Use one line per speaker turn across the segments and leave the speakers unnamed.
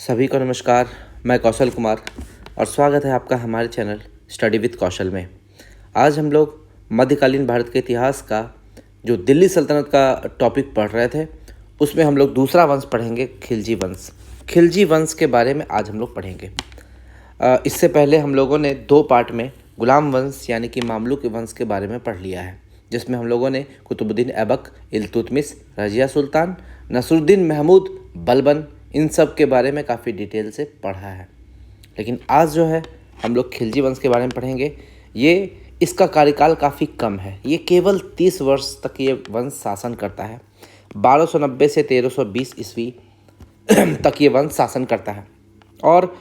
सभी को नमस्कार। मैं कौशल कुमार और स्वागत है आपका हमारे चैनल स्टडी विद कौशल में। आज हम लोग मध्यकालीन भारत के इतिहास का जो दिल्ली सल्तनत का टॉपिक पढ़ रहे थे उसमें हम लोग दूसरा वंश पढ़ेंगे, खिलजी वंश। खिलजी वंश के बारे में आज हम लोग पढ़ेंगे। इससे पहले हम लोगों ने 2 पार्ट में गुलाम वंश यानी कि मामलुक वंश के बारे में पढ़ लिया है, जिसमें हम लोगों ने कुतुबुद्दीन ऐबक, इल्तुतमिश, रजिया सुल्तान, नसरुद्दीन महमूद, बलबन, इन सब के बारे में काफ़ी डिटेल से पढ़ा है। लेकिन आज जो है हम लोग खिलजी वंश के बारे में पढ़ेंगे। इसका कार्यकाल काफ़ी कम है, ये केवल 30 वर्ष तक ये वंश शासन करता है। 1290 से 1320 ईस्वी तक ये वंश शासन करता है और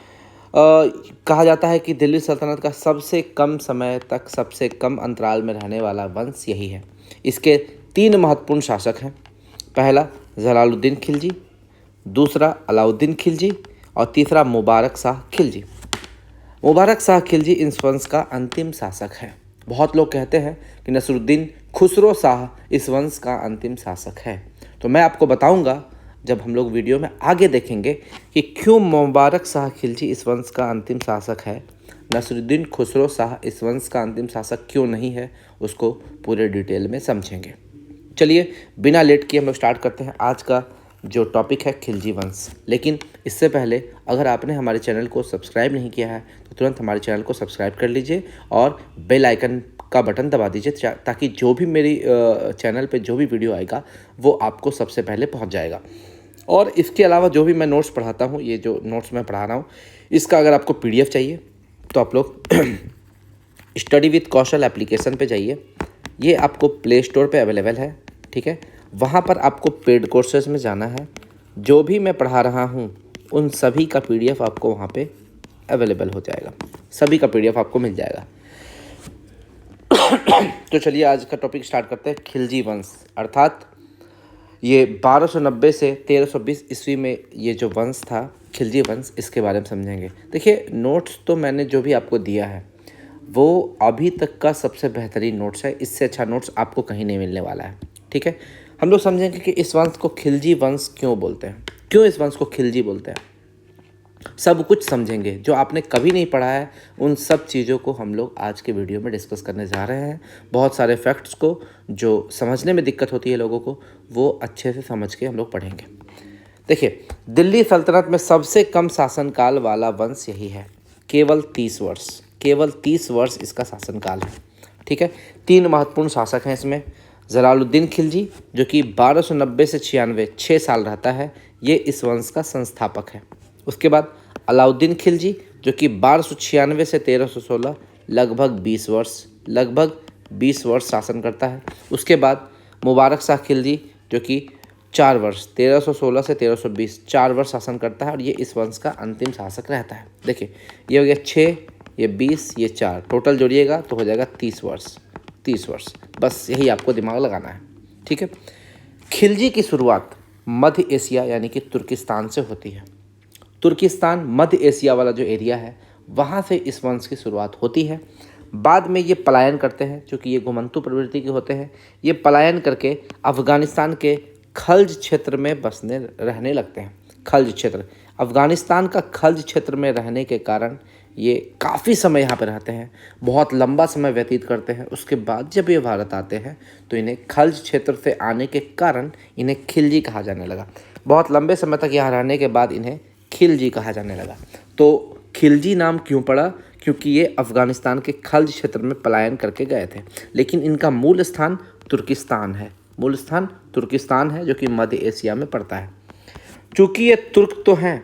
कहा जाता है कि दिल्ली सल्तनत का सबसे कम समय तक सबसे कम अंतराल में रहने वाला वंश यही है। इसके 3 महत्वपूर्ण शासक हैं। पहला जलालुद्दीन खिलजी, दूसरा अलाउद्दीन खिलजी और तीसरा मुबारक शाह खिलजी। मुबारक शाह खिलजी इस वंश का अंतिम शासक है। बहुत लोग कहते हैं कि नसरुद्दीन खुसरो शाह इस वंश का अंतिम शासक है। तो मैं आपको बताऊंगा जब हम लोग वीडियो में आगे देखेंगे कि क्यों मुबारक शाह खिलजी इस वंश का अंतिम शासक है, नसरुद्दीन खुसरो शाह इस वंश का अंतिम शासक क्यों नहीं है, उसको पूरे डिटेल में समझेंगे। चलिए बिना लेट किए हम लोग स्टार्ट करते हैं आज का जो टॉपिक है खिलजी वंश। लेकिन इससे पहले अगर आपने हमारे चैनल को सब्सक्राइब नहीं किया है तो तुरंत हमारे चैनल को सब्सक्राइब कर लीजिए और बेल आइकन का बटन दबा दीजिए ताकि जो भी मेरी चैनल पे जो भी वीडियो आएगा वो आपको सबसे पहले पहुंच जाएगा। और इसके अलावा जो भी मैं नोट्स पढ़ाता हूँ, ये जो नोट्स मैं पढ़ा रहा हूँ, इसका अगर आपको PDF चाहिए तो आप लोग स्टडी विद कौशल एप्लीकेशन पे जाइए। ये आपको प्ले स्टोर पे अवेलेबल है, ठीक है। वहाँ पर आपको पेड कोर्सेज में जाना है। जो भी मैं पढ़ा रहा हूँ उन सभी का PDF आपको वहाँ पे अवेलेबल हो जाएगा, सभी का PDF आपको मिल जाएगा। तो चलिए आज का टॉपिक स्टार्ट करते हैं। खिलजी वंश अर्थात ये 1290 से 1320 ईस्वी में ये जो वंश था खिलजी वंश, इसके बारे में समझेंगे। देखिए नोट्स तो मैंने जो भी आपको दिया है वो अभी तक का सबसे बेहतरीन नोट्स है। इससे अच्छा नोट्स आपको कहीं नहीं मिलने वाला है, ठीक है। हम लोग समझेंगे कि इस वंश को खिलजी वंश क्यों बोलते हैं, क्यों इस वंश को खिलजी बोलते हैं, सब कुछ समझेंगे। जो आपने कभी नहीं पढ़ा है उन सब चीज़ों को हम लोग आज के वीडियो में डिस्कस करने जा रहे हैं। बहुत सारे फैक्ट्स को जो समझने में दिक्कत होती है लोगों को, वो अच्छे से समझ के हम लोग पढ़ेंगे। देखिए दिल्ली सल्तनत में सबसे कम शासनकाल वाला वंश यही है, केवल 30 वर्ष, केवल 30 वर्ष इसका शासनकाल है, ठीक है। 3 महत्वपूर्ण शासक हैं इसमें। जलालुद्दीन खिलजी जो कि 1290 से 96 6 साल रहता है, ये इस वंश का संस्थापक है। उसके बाद अलाउद्दीन खिलजी जो कि 1296 से 1316 लगभग 20 वर्ष शासन करता है। उसके बाद मुबारक शाह खिलजी जो कि 4 वर्ष 1316 से 1320 4 वर्ष शासन करता है और ये इस वंश का अंतिम शासक रहता है। देखिए ये हो गया 6, ये 20, ये 4, टोटल जोड़िएगा तो हो जाएगा 30 वर्ष। 30 वर्ष, बस यही आपको दिमाग लगाना है, ठीक है। खिलजी की शुरुआत मध्य एशिया यानी कि तुर्किस्तान से होती है। तुर्किस्तान मध्य एशिया वाला जो एरिया है वहाँ से इस वंश की शुरुआत होती है। बाद में ये पलायन करते हैं, चूँकि ये घुमंतु प्रवृत्ति के होते हैं, ये पलायन करके अफ़गानिस्तान के खल्ज क्षेत्र में रहने लगते हैं। खल्ज क्षेत्र, अफ़गानिस्तान का खल्ज क्षेत्र में रहने के कारण ये काफ़ी समय यहाँ पर रहते हैं, बहुत लंबा समय व्यतीत करते हैं। उसके बाद जब ये भारत आते हैं तो इन्हें खल्ज क्षेत्र से आने के कारण इन्हें खिलजी कहा जाने लगा। बहुत लंबे समय तक यहाँ रहने के बाद इन्हें खिलजी कहा जाने लगा। तो खिलजी नाम क्यों पड़ा, क्योंकि ये अफ़गानिस्तान के खल्ज क्षेत्र में पलायन करके गए थे। लेकिन इनका मूल स्थान तुर्किस्तान है, मूल स्थान तुर्किस्तान है जो कि मध्य एशिया में पड़ता है। चूँकि ये तुर्क तो हैं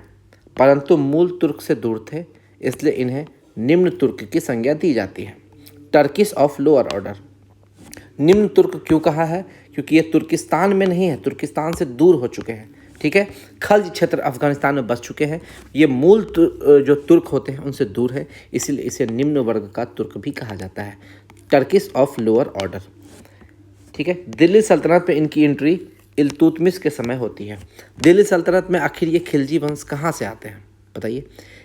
परंतु मूल तुर्क से दूर थे, इसलिए इन्हें निम्न तुर्क की संज्ञा दी जाती है, टर्किश ऑफ लोअर ऑर्डर। निम्न तुर्क क्यों कहा है, क्योंकि ये तुर्किस्तान में नहीं है, तुर्किस्तान से दूर हो चुके हैं, ठीक है। खल्ज क्षेत्र अफगानिस्तान में बस चुके हैं। ये मूल जो तुर्क होते हैं उनसे दूर है, इसीलिए इसे निम्न वर्ग का तुर्क भी कहा जाता है, टर्किश ऑफ लोअर ऑर्डर, ठीक है। दिल्ली सल्तनत में इनकी एंट्री इल्तुतमिश के समय होती है। दिल्ली सल्तनत में आखिर ये खिलजी वंश कहाँ से आते हैं बताइए।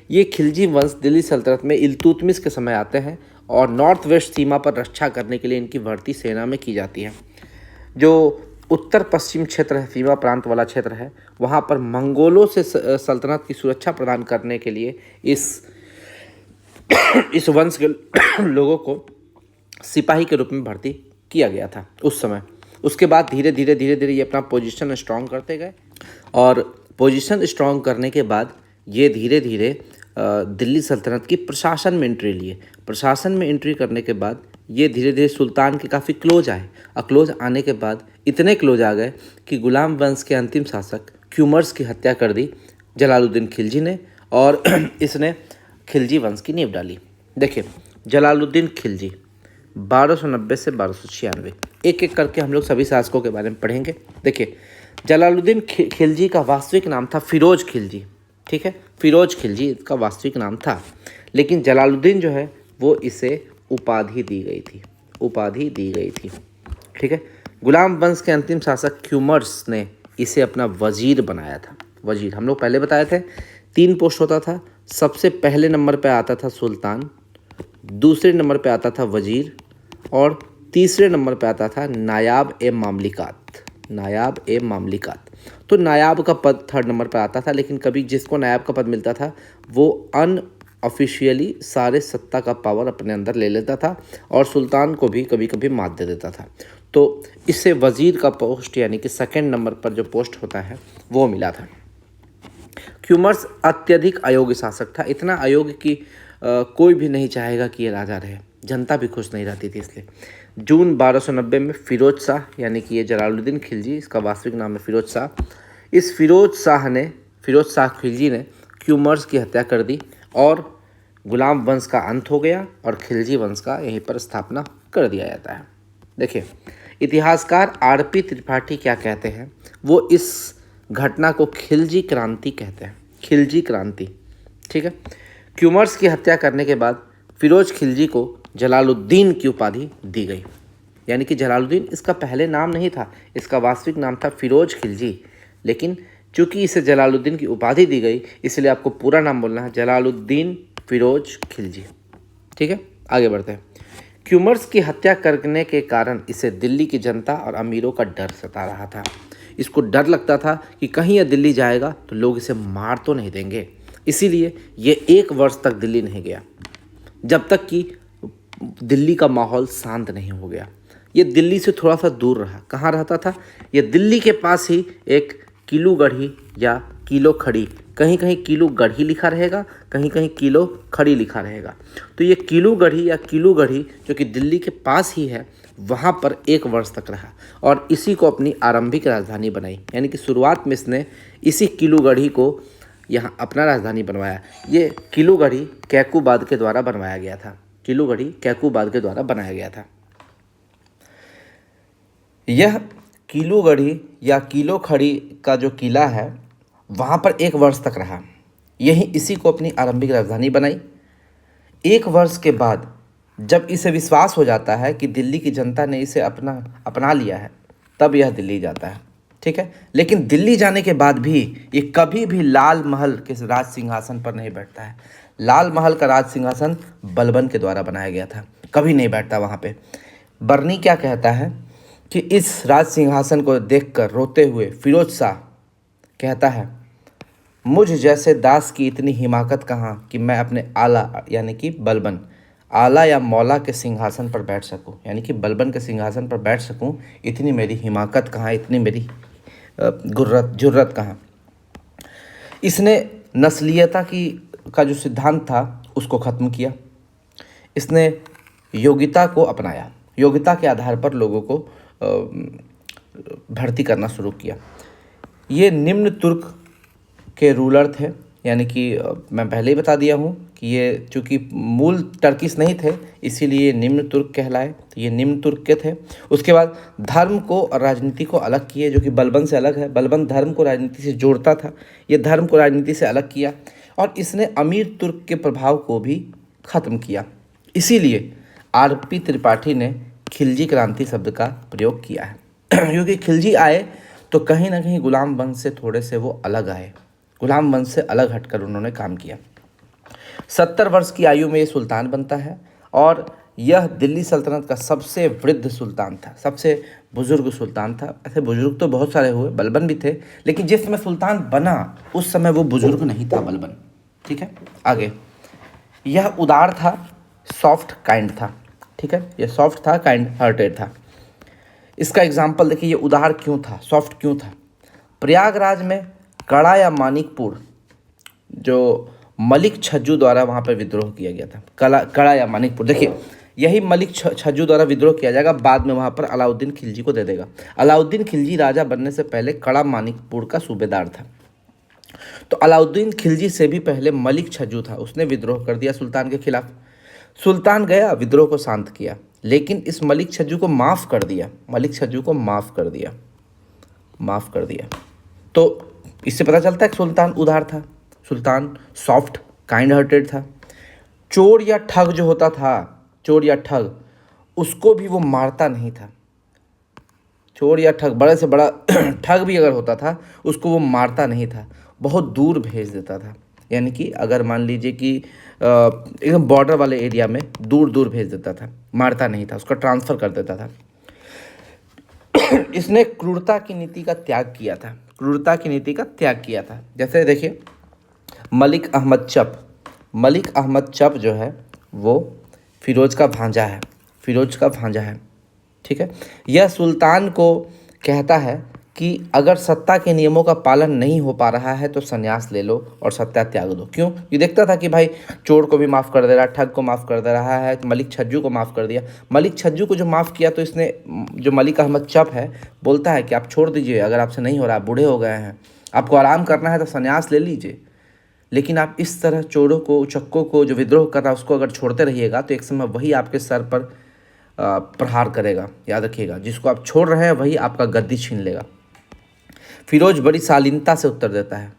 ये खिलजी वंश दिल्ली सल्तनत में इल्तुतमिश के समय आते हैं और नॉर्थ वेस्ट सीमा पर रक्षा करने के लिए इनकी भर्ती सेना में की जाती है। जो उत्तर पश्चिम क्षेत्र है, सीमा प्रांत वाला क्षेत्र है, वहाँ पर मंगोलों से सल्तनत की सुरक्षा प्रदान करने के लिए इस वंश के लोगों को सिपाही के रूप में भर्ती किया गया था उस समय। उसके बाद धीरे धीरे ये अपना पोजीशन स्ट्रांग करते गए, और पोजीशन स्ट्रांग करने के बाद ये धीरे धीरे दिल्ली सल्तनत की प्रशासन में एंट्री लिए। प्रशासन में एंट्री करने के बाद ये धीरे धीरे सुल्तान के काफ़ी क्लोज आए, और क्लोज आने के बाद इतने क्लोज आ गए कि गुलाम वंश के अंतिम शासक ख्यूमर्स की हत्या कर दी जलालुद्दीन खिलजी ने, और इसने खिलजी वंश की नींव डाली। देखिए, जलालुद्दीन खिलजी 1290 से 1296, एक एक करके हम लोग सभी शासकों के बारे में पढ़ेंगे। देखिए, जलालुद्दीन खिलजी का वास्तविक नाम था फिरोज खिलजी, ठीक है, फिरोज खिलजी इसका वास्तविक नाम था, लेकिन जलालुद्दीन जो है वो इसे उपाधि दी गई थी, ठीक है। गुलाम वंश के अंतिम शासक ख्यूमर्स ने इसे अपना वजीर बनाया था। वजीर हम लोग पहले बताए थे 3 पोस्ट होता था। सबसे पहले नंबर पे आता था सुल्तान, दूसरे नंबर पे आता था वजीर, और तीसरे नंबर पे आता था नायाब ए मामलिकात। तो नायाब का पद 3rd नंबर पर आता था, लेकिन कभी जिसको नायाब का पद मिलता था वो अनऑफिशियली सारे सत्ता का पावर अपने अंदर ले लेता था, और सुल्तान को भी कभी कभी मात दे देता था। तो इससे वजीर का पोस्ट यानी कि 2nd नंबर पर जो पोस्ट होता है वो मिला था। ख्यूमर्स अत्यधिक अयोग्य शासक था, इतना अयोग्य कि कोई भी नहीं चाहेगा कि ये राजा रहे, जनता भी खुश नहीं रहती थी। इसलिए जून 1290 में फिरोज शाह यानी कि ये जलालुद्दीन खिलजी, इसका वास्तविक नाम है फिरोज शाह, इस फिरोज शाह खिलजी ने ख्यूमर्स की हत्या कर दी, और गुलाम वंश का अंत हो गया, और खिलजी वंश का यहीं पर स्थापना कर दिया जाता है। देखिए, इतिहासकार RP त्रिपाठी क्या कहते हैं, वो इस घटना को खिलजी क्रांति कहते हैं, खिलजी क्रांति, ठीक है। ख्यूमर्स की हत्या करने के बाद फिरोज खिलजी को जलालुद्दीन की उपाधि दी गई, यानी कि जलालुद्दीन इसका पहले नाम नहीं था, इसका वास्तविक नाम था फिरोज खिलजी, लेकिन चूंकि इसे जलालुद्दीन की उपाधि दी गई इसलिए आपको पूरा नाम बोलना है जलालुद्दीन फिरोज खिलजी, ठीक है। आगे बढ़ते हैं। ख्यूमर्स की हत्या करने के कारण इसे दिल्ली की जनता और अमीरों का डर सता रहा था। इसको डर लगता था कि कहीं यह दिल्ली जाएगा तो लोग इसे मार तो नहीं देंगे, इसीलिए ये 1 वर्ष तक दिल्ली नहीं गया, जब तक कि दिल्ली का माहौल शांत नहीं हो गया। ये दिल्ली से थोड़ा सा दूर रहा। कहाँ रहता था? ये दिल्ली के पास ही एक किलो गढ़ी या किलो खड़ी, कहीं कहीं किलो गढ़ी लिखा रहेगा, कहीं कहीं किलो खड़ी लिखा रहेगा। तो ये किलो गढ़ी या किलो गढ़ी जो कि दिल्ली के पास ही है, वहाँ पर 1 वर्ष तक रहा और इसी को अपनी आरंभिक राजधानी बनाई। यानी कि शुरुआत में इसने इसी किलो गढ़ी को यहाँ अपना राजधानी बनवाया। ये किलो गढ़ी कैकूबाद के द्वारा बनवाया गया था। किलो गढ़ी कैकूबाद के द्वारा बनाया गया था। यह किलो गढ़ी या किलो खड़ी का जो किला है वहाँ पर 1 वर्ष तक रहा। यही इसी को अपनी आरंभिक राजधानी बनाई। 1 वर्ष के बाद जब इसे विश्वास हो जाता है कि दिल्ली की जनता ने इसे अपना लिया है, तब यह दिल्ली जाता है, ठीक है। लेकिन दिल्ली जाने के बाद भी ये कभी भी लाल महल के राज सिंहासन पर नहीं बैठता है। लाल महल का राज सिंहासन बलबन के द्वारा बनाया गया था, कभी नहीं बैठता वहाँ पे। बर्नी क्या कहता है कि इस राज सिंहासन को देखकर रोते हुए फिरोज शाह कहता है, मुझ जैसे दास की इतनी हिमाकत कहाँ कि मैं अपने आला यानी कि बलबन, आला या मौला के सिंहासन पर बैठ सकूं, यानी कि बलबन के सिंहासन पर बैठ सकूं, इतनी मेरी हिमाकत कहाँ, इतनी मेरी जुर्रत कहाँ। इसने नस्लीयता का जो सिद्धांत था उसको ख़त्म किया। इसने योग्यता को अपनाया, योग्यता के आधार पर लोगों को भर्ती करना शुरू किया। ये निम्न तुर्क के रूलर थे, यानी कि मैं पहले ही बता दिया हूँ कि ये चूँकि मूल टर्किश नहीं थे इसीलिए निम्न तुर्क कहलाए। तो ये निम्न तुर्क के थे। उसके बाद धर्म को और राजनीति को अलग किए, जो कि बलबन से अलग है। बलबन धर्म को राजनीति से जोड़ता था, ये धर्म को राजनीति से अलग किया और इसने अमीर तुर्क के प्रभाव को भी ख़त्म किया। इसीलिए RP त्रिपाठी ने खिलजी क्रांति शब्द का प्रयोग किया है क्योंकि खिलजी आए तो कहीं ना कहीं गुलाम वंश से थोड़े से वो अलग आए, गुलाम वंश से अलग हटकर उन्होंने काम किया। 70 वर्ष की आयु में ये सुल्तान बनता है और यह दिल्ली सल्तनत का सबसे वृद्ध सुल्तान था, सबसे बुजुर्ग सुल्तान था। ऐसे बुजुर्ग तो बहुत सारे हुए, बलबन भी थे, लेकिन जिस समय सुल्तान बना उस समय वो बुजुर्ग नहीं था बलबन। ठीक है, आगे। यह उदार था, सॉफ्ट काइंड था। ठीक है, यह सॉफ्ट था, काइंड हार्टेड था। इसका एग्जाम्पल देखिए, ये उदार क्यों था, सॉफ्ट क्यों था। प्रयागराज में कड़ा या मानिकपुर, जो मलिक छज्जू द्वारा वहाँ पर विद्रोह किया गया था, कड़ा या मानिकपुर, देखिए यही मलिक छज्जू द्वारा विद्रोह किया जाएगा, बाद में वहाँ पर अलाउद्दीन खिलजी को दे देगा। अलाउद्दीन खिलजी राजा बनने से पहले कड़ा मानिकपुर का सूबेदार था। तो अलाउद्दीन खिलजी से भी पहले मलिक छज्जू था, उसने विद्रोह कर दिया सुल्तान के खिलाफ। सुल्तान गया, विद्रोह को शांत किया, लेकिन इस मलिक छज्जू को माफ़ कर दिया, मलिक छज्जू को माफ़ कर दिया, माफ़ कर दिया। तो इससे पता चलता है कि सुल्तान उदार था, सुल्तान सॉफ्ट काइंड हार्टेड था। चोर या ठग जो होता था, चोर या ठग, उसको भी वो मारता नहीं था। चोर या ठग, बड़े से बड़ा ठग भी अगर होता था उसको वो मारता नहीं था, बहुत दूर भेज देता था। यानी कि अगर मान लीजिए कि एकदम बॉर्डर वाले एरिया में दूर दूर भेज देता था, मारता नहीं था, उसका ट्रांसफ़र कर देता था। इसने क्रूरता की नीति का त्याग किया था, क्रूरता की नीति का त्याग किया था। जैसे देखिए मलिक अहमद चप, मलिक अहमद चप जो है वो फिरोज का भांजा है, फिरोज का भांजा है। ठीक है, यह सुल्तान को कहता है कि अगर सत्ता के नियमों का पालन नहीं हो पा रहा है तो संन्यास ले लो और सत्ता त्याग दो। क्यों? ये देखता था कि भाई चोर को भी माफ़ कर दे रहा है, ठग को माफ़ कर दे रहा है, तो मलिक छज्जू को माफ़ कर दिया। मलिक छज्जू को जो माफ़ किया तो इसने, जो मलिक अहमद चप है, बोलता है कि आप छोड़ दीजिए, अगर आपसे नहीं हो रहा, बूढ़े हो गए हैं, आपको आराम करना है तो संन्यास ले लीजिए। लेकिन आप इस तरह चोरों को, उचक्कों को, जो विद्रोह कर रहा है उसको अगर छोड़ते रहिएगा तो एक समय वही आपके सर पर प्रहार करेगा। याद रखिएगा, जिसको आप छोड़ रहे हैं वही आपका गद्दी छीन लेगा। फिरोज बड़ी शालीनता से उत्तर देता है।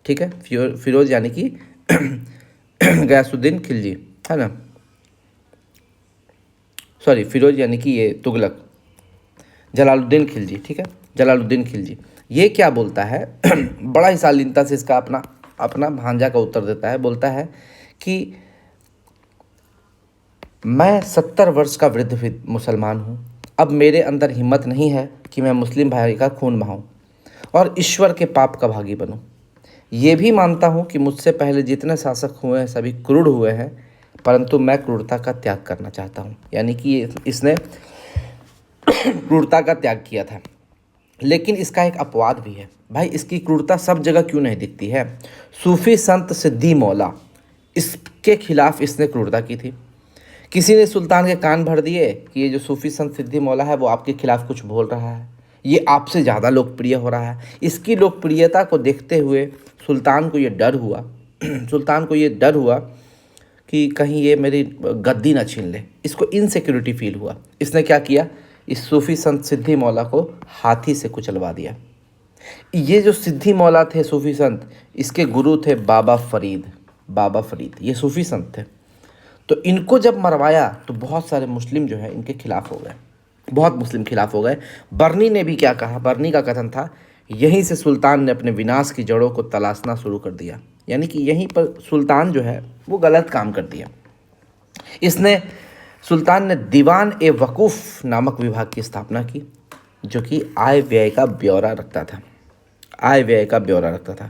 ठीक है, फिरोज यानी कि गयासुद्दीन खिलजी है ना, सॉरी, फिरोज यानी कि ये तुगलक, जलालुद्दीन खिलजी। ठीक है, जलालुद्दीन खिलजी ये क्या बोलता है बड़ा ही शालीनता से इसका अपना भांजा का उत्तर देता है। बोलता है कि मैं 70 वर्ष का वृद्ध मुसलमान हूँ, अब मेरे अंदर हिम्मत नहीं है कि मैं मुस्लिम भाई का खून बहाऊं और ईश्वर के पाप का भागी बनूं। ये भी मानता हूँ कि मुझसे पहले जितने शासक हुए हैं सभी क्रूर हुए हैं, परंतु मैं क्रूरता का त्याग करना चाहता हूँ। यानी कि इसने क्रूरता का त्याग किया था। लेकिन इसका एक अपवाद भी है। भाई इसकी क्रूरता सब जगह क्यों नहीं दिखती है? सूफी संत सिद्दी मौला, इसके खिलाफ इसने क्रूरता की थी। किसी ने सुल्तान के कान भर दिए कि ये जो सूफी संत सिद्दी मौला है वो आपके खिलाफ कुछ बोल रहा है, ये आपसे ज़्यादा लोकप्रिय हो रहा है। इसकी लोकप्रियता को देखते हुए सुल्तान को ये डर हुआ सुल्तान को ये डर हुआ कि कहीं ये मेरी गद्दी ना छीन ले। इसको इनसिक्योरिटी फील हुआ। इसने क्या किया? इस सूफी संत सिद्दी मौला को हाथी से कुचलवा दिया। ये जो सिद्दी मौला थे सूफी संत, इसके गुरु थे बाबा फरीद। बाबा फरीद ये सूफी संत थे। तो इनको जब मरवाया तो बहुत सारे मुस्लिम जो है इनके खिलाफ हो गए, बहुत मुस्लिम खिलाफ हो गए। बर्नी ने भी क्या कहा? बर्नी का कथन था, यहीं से सुल्तान ने अपने विनाश की जड़ों को तलाशना शुरू कर दिया। यानी कि यहीं पर सुल्तान जो है वो गलत काम कर दिया। सुल्तान ने दीवान ए वकूफ़ नामक विभाग की स्थापना की, जो कि आय व्यय का ब्यौरा रखता था। आय व्यय का ब्यौरा रखता था।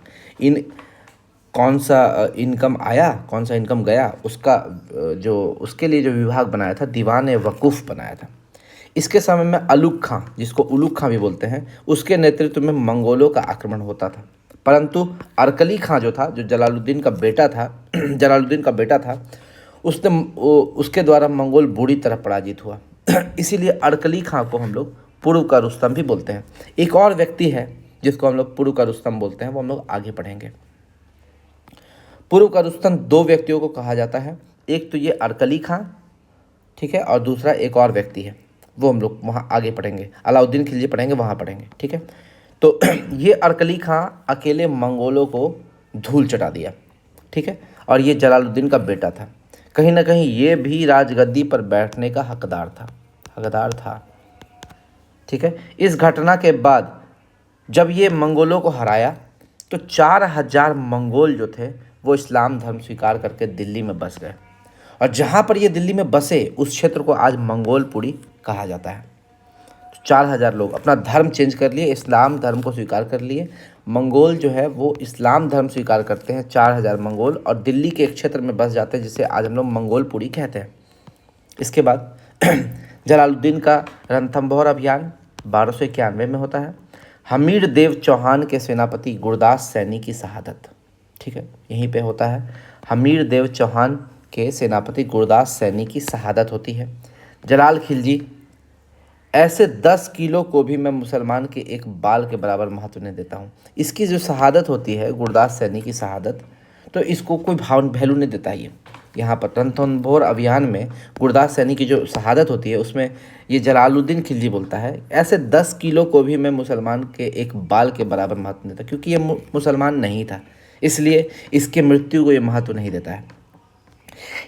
कौन सा इनकम आया, कौन सा इनकम गया, उसके लिए जो विभाग बनाया था, दीवान ए वकूफ़ बनाया था। इसके समय में अलुग खां, जिसको उलुग खां भी बोलते हैं, उसके नेतृत्व में मंगोलों का आक्रमण होता था। परंतु अरकली खां जो था, जो जलालुद्दीन का बेटा था, उसके द्वारा मंगोल बुरी तरह पराजित हुआ। इसीलिए अरकली खां को हम लोग पूर्व का रुस्तम भी बोलते हैं। एक और व्यक्ति है जिसको हम लोग पूर्व का रुस्तम बोलते हैं, वो हम लोग आगे पढ़ेंगे। पूर्व का रुस्तम दो व्यक्तियों को कहा जाता है, एक तो ये अरकली खां, ठीक है, और दूसरा एक और व्यक्ति है, वो हम लोग वहाँ आगे पढ़ेंगे। अलाउद्दीन खिलजी पढ़ेंगे, वहाँ पढ़ेंगे, ठीक है। तो ये अरकली खां अकेले मंगोलों को धूल चटा दिया, ठीक है, और ये जलालुद्दीन का बेटा था। कहीं ना कहीं ये भी राजगद्दी पर बैठने का हकदार था, ठीक है। इस घटना के बाद जब ये मंगोलों को हराया तो 4000 मंगोल जो थे वो इस्लाम धर्म स्वीकार करके दिल्ली में बस गए, और जहाँ पर ये दिल्ली में बसे उस क्षेत्र को आज मंगोलपुरी कहा जाता है। 4,000 लोग अपना धर्म चेंज कर लिए, इस्लाम धर्म को स्वीकार कर लिए। मंगोल जो है वो इस्लाम धर्म स्वीकार करते हैं 4,000 मंगोल, और दिल्ली के एक क्षेत्र में बस जाते हैं जिसे आज हम लोग मंगोलपुरी कहते हैं। इसके बाद जलालुद्दीन का रणथंभौर अभियान 1291 में होता है। हमीर देव चौहान के सेनापति गुरदास सैनी की शहादत, ठीक है, यहीं पे होता है। हमीर देव चौहान के सेनापति गुरदास सैनी की शहादत होती है। जलाल खिलजी, ऐसे 10 किलो को भी मैं मुसलमान के एक बाल के बराबर महत्व नहीं देता हूँ। इसकी जो शहादत होती है, गुरदास सैनी की शहादत, तो इसको कोई वैल्यू नहीं देता। ये यहाँ पर रणथंभौर अभियान में गुरदास सैनी की जो शहादत होती है उसमें ये जलालुद्दीन खिलजी बोलता है, ऐसे 10 किलो को भी मैं मुसलमान के एक बाल के बराबर महत्व नहीं देता, क्योंकि ये मुसलमान नहीं था, इसलिए इसके मृत्यु को ये महत्व नहीं देता है।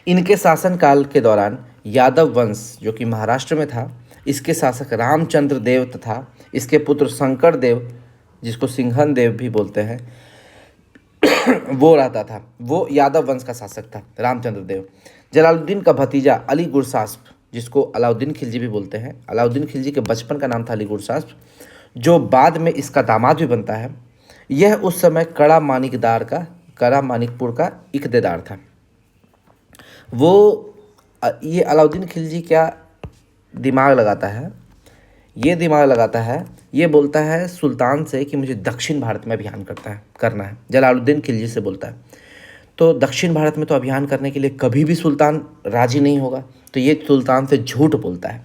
इनके शासनकाल के दौरान यादव वंश, जो कि महाराष्ट्र में था, इसके शासक रामचंद्र देव तथा इसके पुत्र शंकर देव, जिसको सिंघन देव भी बोलते हैं, वो रहता था। वो यादव वंश का शासक था, रामचंद्र देव। जलालुद्दीन का भतीजा अली गुरसास्प, जिसको अलाउद्दीन खिलजी भी बोलते हैं, अलाउद्दीन खिलजी के बचपन का नाम था अली गुरसास्प, जो बाद में इसका दामाद भी बनता है। यह उस समय कड़ा मानिकपुर का इकतेदार था। ये अलाउद्दीन खिलजी क्या दिमाग लगाता है, ये बोलता है सुल्तान से कि मुझे दक्षिण भारत में अभियान करना है। जलालुद्दीन खिलजी से बोलता है। तो दक्षिण भारत में तो अभियान करने के लिए कभी भी सुल्तान राजी नहीं होगा, तो ये सुल्तान से झूठ बोलता है।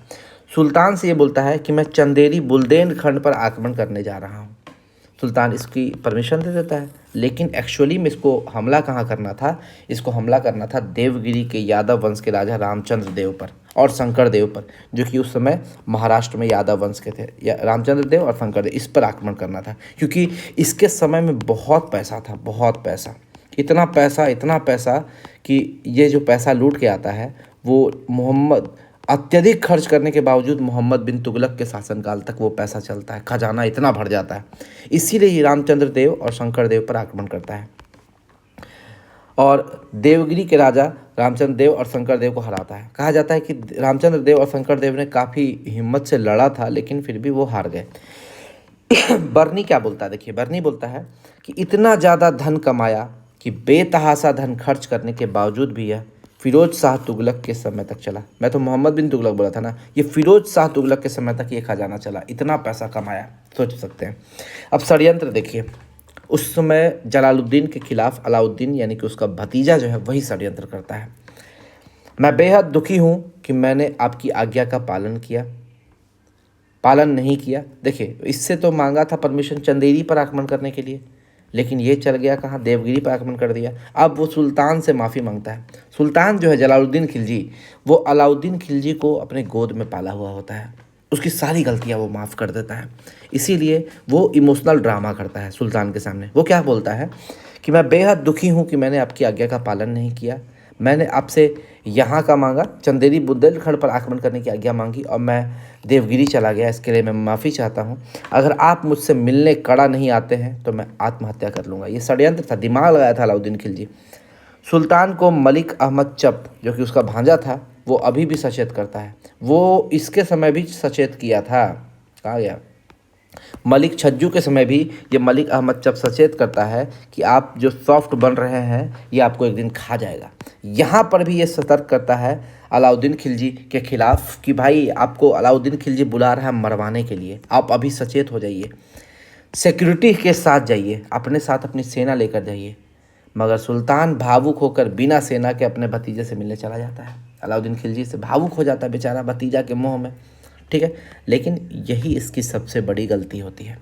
सुल्तान से ये बोलता है कि मैं चंदेरी बुंदेलखंड पर आक्रमण करने जा रहा हूँ। सुल्तान इसकी परमिशन दे देता है, लेकिन एक्चुअली में इसको हमला कहाँ करना था? इसको हमला करना था देवगिरी के यादव वंश के राजा रामचंद्र देव पर और शंकर देव पर, जो कि उस समय महाराष्ट्र में यादव वंश के थे। रामचंद्र देव और शंकर देव, इस पर आक्रमण करना था, क्योंकि इसके समय में बहुत पैसा था, बहुत पैसा, इतना पैसा कि ये जो पैसा लूट के आता है वो अत्यधिक खर्च करने के बावजूद मोहम्मद बिन तुगलक के शासनकाल तक वो पैसा चलता है, खजाना इतना भर जाता है। इसीलिए ये रामचंद्र देव और शंकर देव पर आक्रमण करता है और देवगिरी के राजा रामचंद्र देव और शंकर देव को हराता है। कहा जाता है कि रामचंद्र देव और शंकर देव ने काफ़ी हिम्मत से लड़ा था, लेकिन फिर भी वो हार गए। बर्नी क्या बोलता है? देखिए, बर्नी बोलता है कि इतना ज़्यादा धन कमाया कि बेतहाशा धन खर्च करने के बावजूद भी यह फिरोज शाह तुगलक के समय तक चला। मैं तो मोहम्मद बिन तुगलक बोला था ना, ये फिरोज शाह तुगलक के समय तक ये खजाना चला, इतना पैसा कमाया, सोच सकते हैं। अब षड्यंत्र देखिए, उस समय जलालुद्दीन के खिलाफ अलाउद्दीन यानी कि उसका भतीजा जो है वही षड्यंत्र करता है। मैं बेहद दुखी हूँ कि मैंने आपकी आज्ञा का पालन नहीं किया। देखिए, इससे तो मांगा था परमिशन चंदेरी पर आक्रमण करने के लिए, लेकिन ये चल गया कहाँ? देवगिरी पर आक्रमण कर दिया। अब वो सुल्तान से माफ़ी मांगता है। सुल्तान जो है जलालुद्दीन खिलजी, वो अलाउद्दीन खिलजी को अपने गोद में पाला हुआ होता है, उसकी सारी गलतियाँ वो माफ़ कर देता है। इसीलिए वो इमोशनल ड्रामा करता है सुल्तान के सामने। वो क्या बोलता है कि मैं बेहद दुखी हूँ कि मैंने आपकी आज्ञा का पालन नहीं किया। मैंने आपसे यहाँ का मांगा, चंदेरी बुंदेलखंड पर आक्रमण करने की आज्ञा मांगी और मैं देवगिरी चला गया। इसके लिए मैं माफ़ी चाहता हूँ। अगर आप मुझसे मिलने कड़ा नहीं आते हैं तो मैं आत्महत्या कर लूँगा। ये षड्यंत्र था, दिमाग लगाया था अलाउद्दीन खिलजी। सुल्तान को मलिक अहमद चप, जो कि उसका भांजा था, वो अभी भी सचेत करता है। वो इसके समय भी सचेत किया था। कहा गया मलिक छज्जू के समय भी ये मलिक अहमद चप सचेत करता है कि आप जो सॉफ्ट बन रहे हैं ये आपको एक दिन खा जाएगा। यहाँ पर भी ये सतर्क करता है अलाउद्दीन खिलजी के खिलाफ कि भाई आपको अलाउद्दीन खिलजी बुला रहा है मरवाने के लिए, आप अभी सचेत हो जाइए, सिक्योरिटी के साथ जाइए, अपने साथ अपनी सेना लेकर जाइए। मगर सुल्तान भावुक होकर बिना सेना के अपने भतीजे से मिलने चला जाता है। अलाउद्दीन खिलजी से भावुक हो जाता है बेचारा भतीजा के मोह में, ठीक है। लेकिन यही इसकी सबसे बड़ी गलती होती है।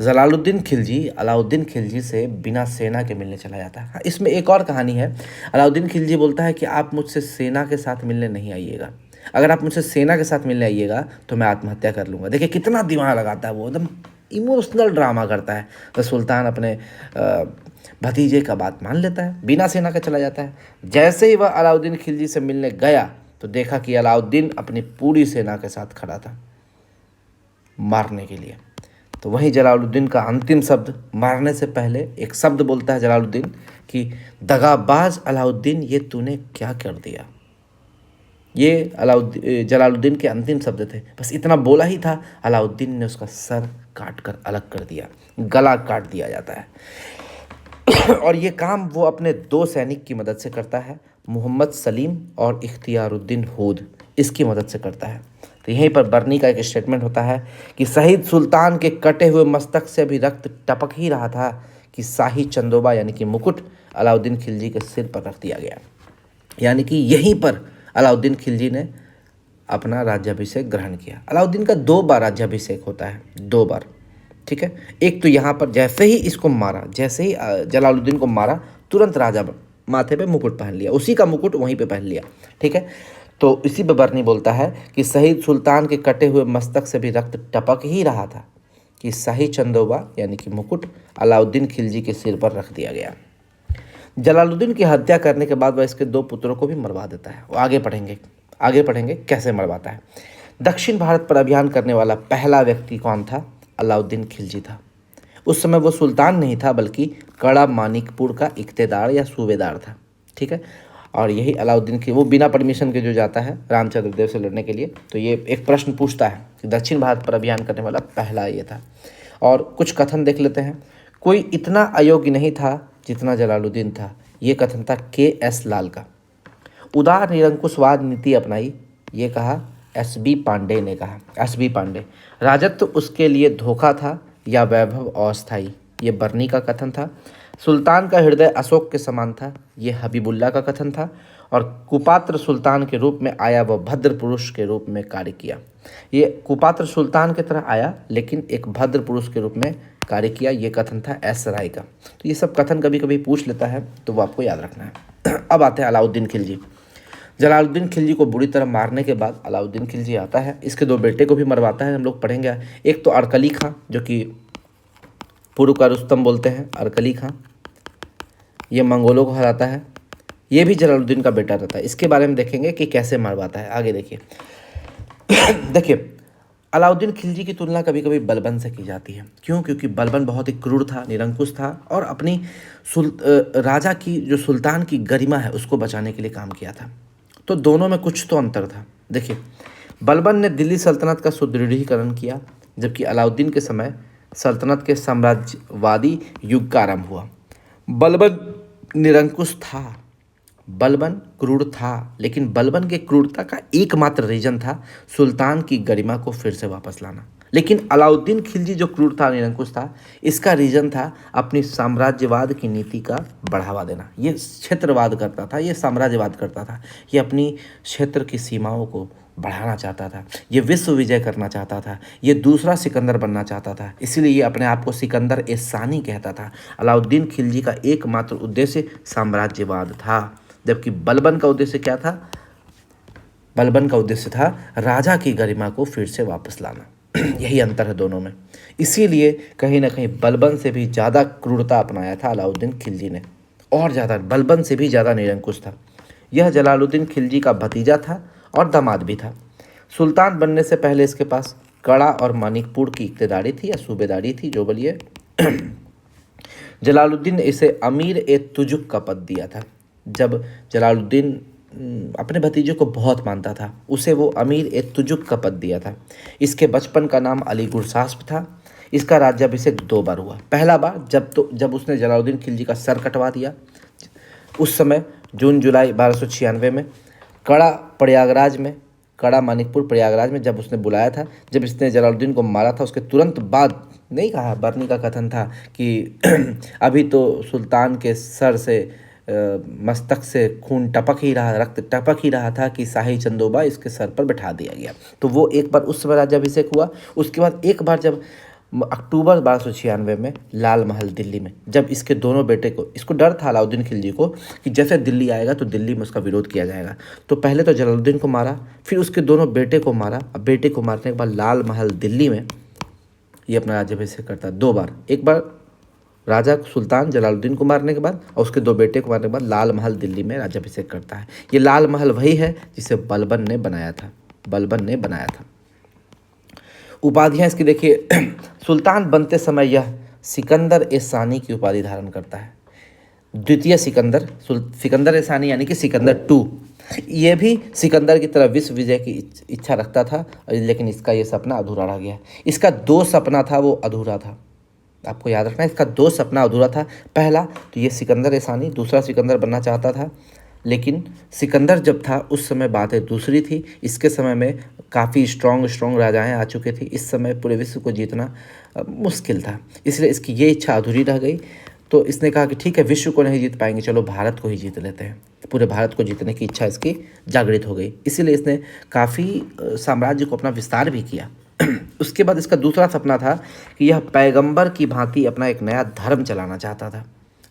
जलालुद्दीन खिलजी अलाउद्दीन खिलजी से बिना सेना के मिलने चला जाता है। इसमें एक और कहानी है। अलाउद्दीन खिलजी बोलता है कि आप मुझसे सेना के साथ मिलने नहीं आइएगा, अगर आप मुझसे सेना के साथ मिलने आइएगा तो मैं आत्महत्या कर लूँगा। देखिए कितना दिमाग लगाता है वो, एकदम इमोशनल ड्रामा करता है। तो सुल्तान अपने भतीजे का बात मान लेता है, बिना सेना के चला जाता है। जैसे ही वह अलाउद्दीन खिलजी से मिलने गया तो देखा कि अलाउद्दीन अपनी पूरी सेना के साथ खड़ा था मारने के लिए। तो वहीं जलालुद्दीन का अंतिम शब्द, मारने से पहले एक शब्द बोलता है जलालुद्दीन कि दगाबाज अलाउद्दीन, ये तूने क्या कर दिया। ये जलालुद्दीन के अंतिम शब्द थे। बस इतना बोला ही था, अलाउद्दीन ने उसका सर काट कर अलग कर दिया, गला काट दिया जाता है। और ये काम वो अपने 2 सैनिक की मदद से करता है, मोहम्मद सलीम और इख्तियारुद्दीन हूद, इसकी मदद से करता है। तो यहीं पर बर्नी का एक स्टेटमेंट होता है कि शहीद सुल्तान के कटे हुए मस्तक से अभी रक्त टपक ही रहा था कि शाही चंदोबा यानी कि मुकुट अलाउद्दीन खिलजी के सिर पर रख दिया गया। यानी कि यहीं पर अलाउद्दीन खिलजी ने अपना राज्याभिषेक ग्रहण किया। अलाउद्दीन का 2 बार राज्याभिषेक होता है, 2 बार, ठीक है। एक तो यहाँ पर जैसे ही इसको मारा, जैसे ही जलालुद्दीन को मारा, तुरंत राजा माथे पे मुकुट पहन लिया, उसी का मुकुट वहीं पे पहन लिया, ठीक है। तो इसी पे बर्नी बोलता है कि शहीद सुल्तान के कटे हुए मस्तक से भी रक्त टपक ही रहा था कि शाही चंदोबा यानी कि मुकुट अलाउद्दीन खिलजी के सिर पर रख दिया गया। जलालुद्दीन की हत्या करने के बाद वह इसके 2 पुत्रों को भी मरवा देता है। वो आगे पढ़ेंगे कैसे मरवाता है। दक्षिण भारत पर अभियान करने वाला पहला व्यक्ति कौन था? अलाउद्दीन खिलजी था। उस समय वो सुल्तान नहीं था बल्कि कड़ा मानिकपुर का इख्तेदार या सूबेदार था, ठीक है। और यही अलाउद्दीन की, वो बिना परमिशन के जो जाता है रामचंद्र देव से लड़ने के लिए, तो ये एक प्रश्न पूछता है कि दक्षिण भारत पर अभियान करने वाला पहला ये था। और कुछ कथन देख लेते हैं। कोई इतना अयोग्य नहीं था जितना जलालुद्दीन था, ये कथन था KS लाल का। उदार निरंकुशवाद नीति अपनाई, ये कहा SB पांडे ने कहा। SB पांडे। राजत्व उसके लिए धोखा था या वैभव अस्थायी, ये बर्नी का कथन था। सुल्तान का हृदय अशोक के समान था, ये हबीबुल्ला का कथन था। और कुपात्र सुल्तान के रूप में आया वह भद्र पुरुष के रूप में कार्य किया, ये कुपात्र सुल्तान की तरह आया लेकिन एक भद्र पुरुष के रूप में कार्य किया, ये कथन था S राय का। तो ये सब कथन कभी कभी पूछ लेता है तो वो आपको याद रखना है। अब आते हैं अलाउद्दीन खिलजी। जलालुद्दीन खिलजी को बुरी तरह मारने के बाद अलाउद्दीन खिलजी आता है, इसके 2 बेटे को भी मरवाता है, हम लोग पढ़ेंगे। एक तो अरकली खां, जो कि पूर्व का रुस्तम बोलते हैं, अरकली खां, ये मंगोलों को हराता है। ये भी जलालुद्दीन का बेटा रहता है, इसके बारे में देखेंगे कि कैसे मरवाता है। आगे देखिए। देखिए, अलाउद्दीन खिलजी की तुलना कभी कभी बलबन से की जाती है। क्यों? क्योंकि बलबन बहुत ही क्रूर था, निरंकुश था और अपनी राजा की जो सुल्तान की गरिमा है उसको बचाने के लिए काम किया था। तो दोनों में कुछ तो अंतर था। देखिए, बलबन ने दिल्ली सल्तनत का सुदृढ़ीकरण किया, जबकि अलाउद्दीन के समय सल्तनत के साम्राज्यवादी युग का आरंभ हुआ। बलबन निरंकुश था, बलबन क्रूर था, लेकिन बलबन के क्रूरता का एकमात्र रीजन था सुल्तान की गरिमा को फिर से वापस लाना। लेकिन अलाउद्दीन खिलजी जो क्रूर था, निरंकुश था, इसका रीजन था अपनी साम्राज्यवाद की नीति का बढ़ावा देना। ये क्षेत्रवाद करता था, ये साम्राज्यवाद करता था, ये अपनी क्षेत्र की सीमाओं को बढ़ाना चाहता था, ये विश्व विजय करना चाहता था, ये दूसरा सिकंदर बनना चाहता था। इसीलिए ये अपने आप को सिकंदर ए सानी कहता था। अलाउद्दीन खिलजी का एकमात्र उद्देश्य साम्राज्यवाद था, जबकि बलबन का उद्देश्य क्या था? बलबन का उद्देश्य था राजा की गरिमा को फिर से वापस लाना। यही अंतर है दोनों में। इसीलिए कहीं ना कहीं बलबन से भी ज़्यादा क्रूरता अपनाया था अलाउद्दीन खिलजी ने, और ज़्यादा, बलबन से भी ज़्यादा निरंकुश था। यह जलालुद्दीन खिलजी का भतीजा था और दामाद भी था। सुल्तान बनने से पहले इसके पास कड़ा और मानिकपुर की इख्तियारी थी या सूबेदारी थी, जो बोलिए। जलालुद्दीन ने इसे अमीर ए तुजुक का पद दिया था। जब जलालुद्दीन अपने भतीजे को बहुत मानता था, उसे वो अमीर ए तुजुक का पद दिया था। इसके बचपन का नाम अली गुरसास्प था। इसका राज्याभिषेक 2 बार हुआ। पहला बार जब उसने जलालुद्दीन खिलजी का सर कटवा दिया, उस समय जून जुलाई 1296 में कड़ा मानिकपुर प्रयागराज में जब उसने बुलाया था, जब इसने जलालुद्दीन को मारा था, उसके तुरंत बाद नहीं कहा, बर्नी का कथन था कि अभी तो सुल्तान के सर से मस्तक से खून टपक ही रहा, रक्त टपक ही रहा था कि शाही चंदोबा इसके सर पर बैठा दिया गया। तो वो एक बार उस समय राज्याभिषेक हुआ। उसके बाद एक बार जब अक्टूबर 1296 में लाल महल दिल्ली में, जब इसके दोनों बेटे को, इसको डर था अलाउद्दीन खिलजी को कि जैसे दिल्ली आएगा तो दिल्ली में उसका विरोध किया जाएगा, तो पहले तो जलालुद्दीन को मारा, फिर उसके दोनों बेटे को मारा। अब बेटे को मारने के बाद लाल महल दिल्ली में ये अपना राज्याभिषेक करता है 2 बार। एक बार राजा सुल्तान जलालुद्दीन को मारने के बाद और उसके 2 बेटे को मारने के बाद लाल महल दिल्ली में राज्याभिषेक करता है। ये लाल महल वही है जिसे बलबन ने बनाया था। उपाधियाँ इसकी देखिए, सुल्तान बनते समय यह सिकंदर ए सानी की उपाधि धारण करता है। द्वितीय सिकंदर ए सानी यानी कि सिकंदर 2। ये भी सिकंदर की तरह विश्व विजय की इच्छा रखता था, लेकिन इसका ये सपना अधूरा रह गया। इसका दो सपना था, वो अधूरा था। आपको याद रखना है, इसका दो सपना अधूरा था। पहला तो ये सिकंदर एसानी दूसरा सिकंदर बनना चाहता था, लेकिन सिकंदर जब था उस समय बातें दूसरी थी। इसके समय में काफ़ी स्ट्रॉन्ग राजाएं आ चुके थे। इस समय पूरे विश्व को जीतना मुश्किल था, इसलिए इसकी ये इच्छा अधूरी रह गई। तो इसने कहा कि ठीक है, विश्व को नहीं जीत पाएंगे, चलो भारत को ही जीत लेते हैं। पूरे भारत को जीतने की इच्छा इसकी जागृत हो गई, इसीलिए इसने काफ़ी साम्राज्य को अपना विस्तार भी किया। उसके बाद इसका दूसरा सपना था कि यह पैगंबर की भांति अपना एक नया धर्म चलाना चाहता था,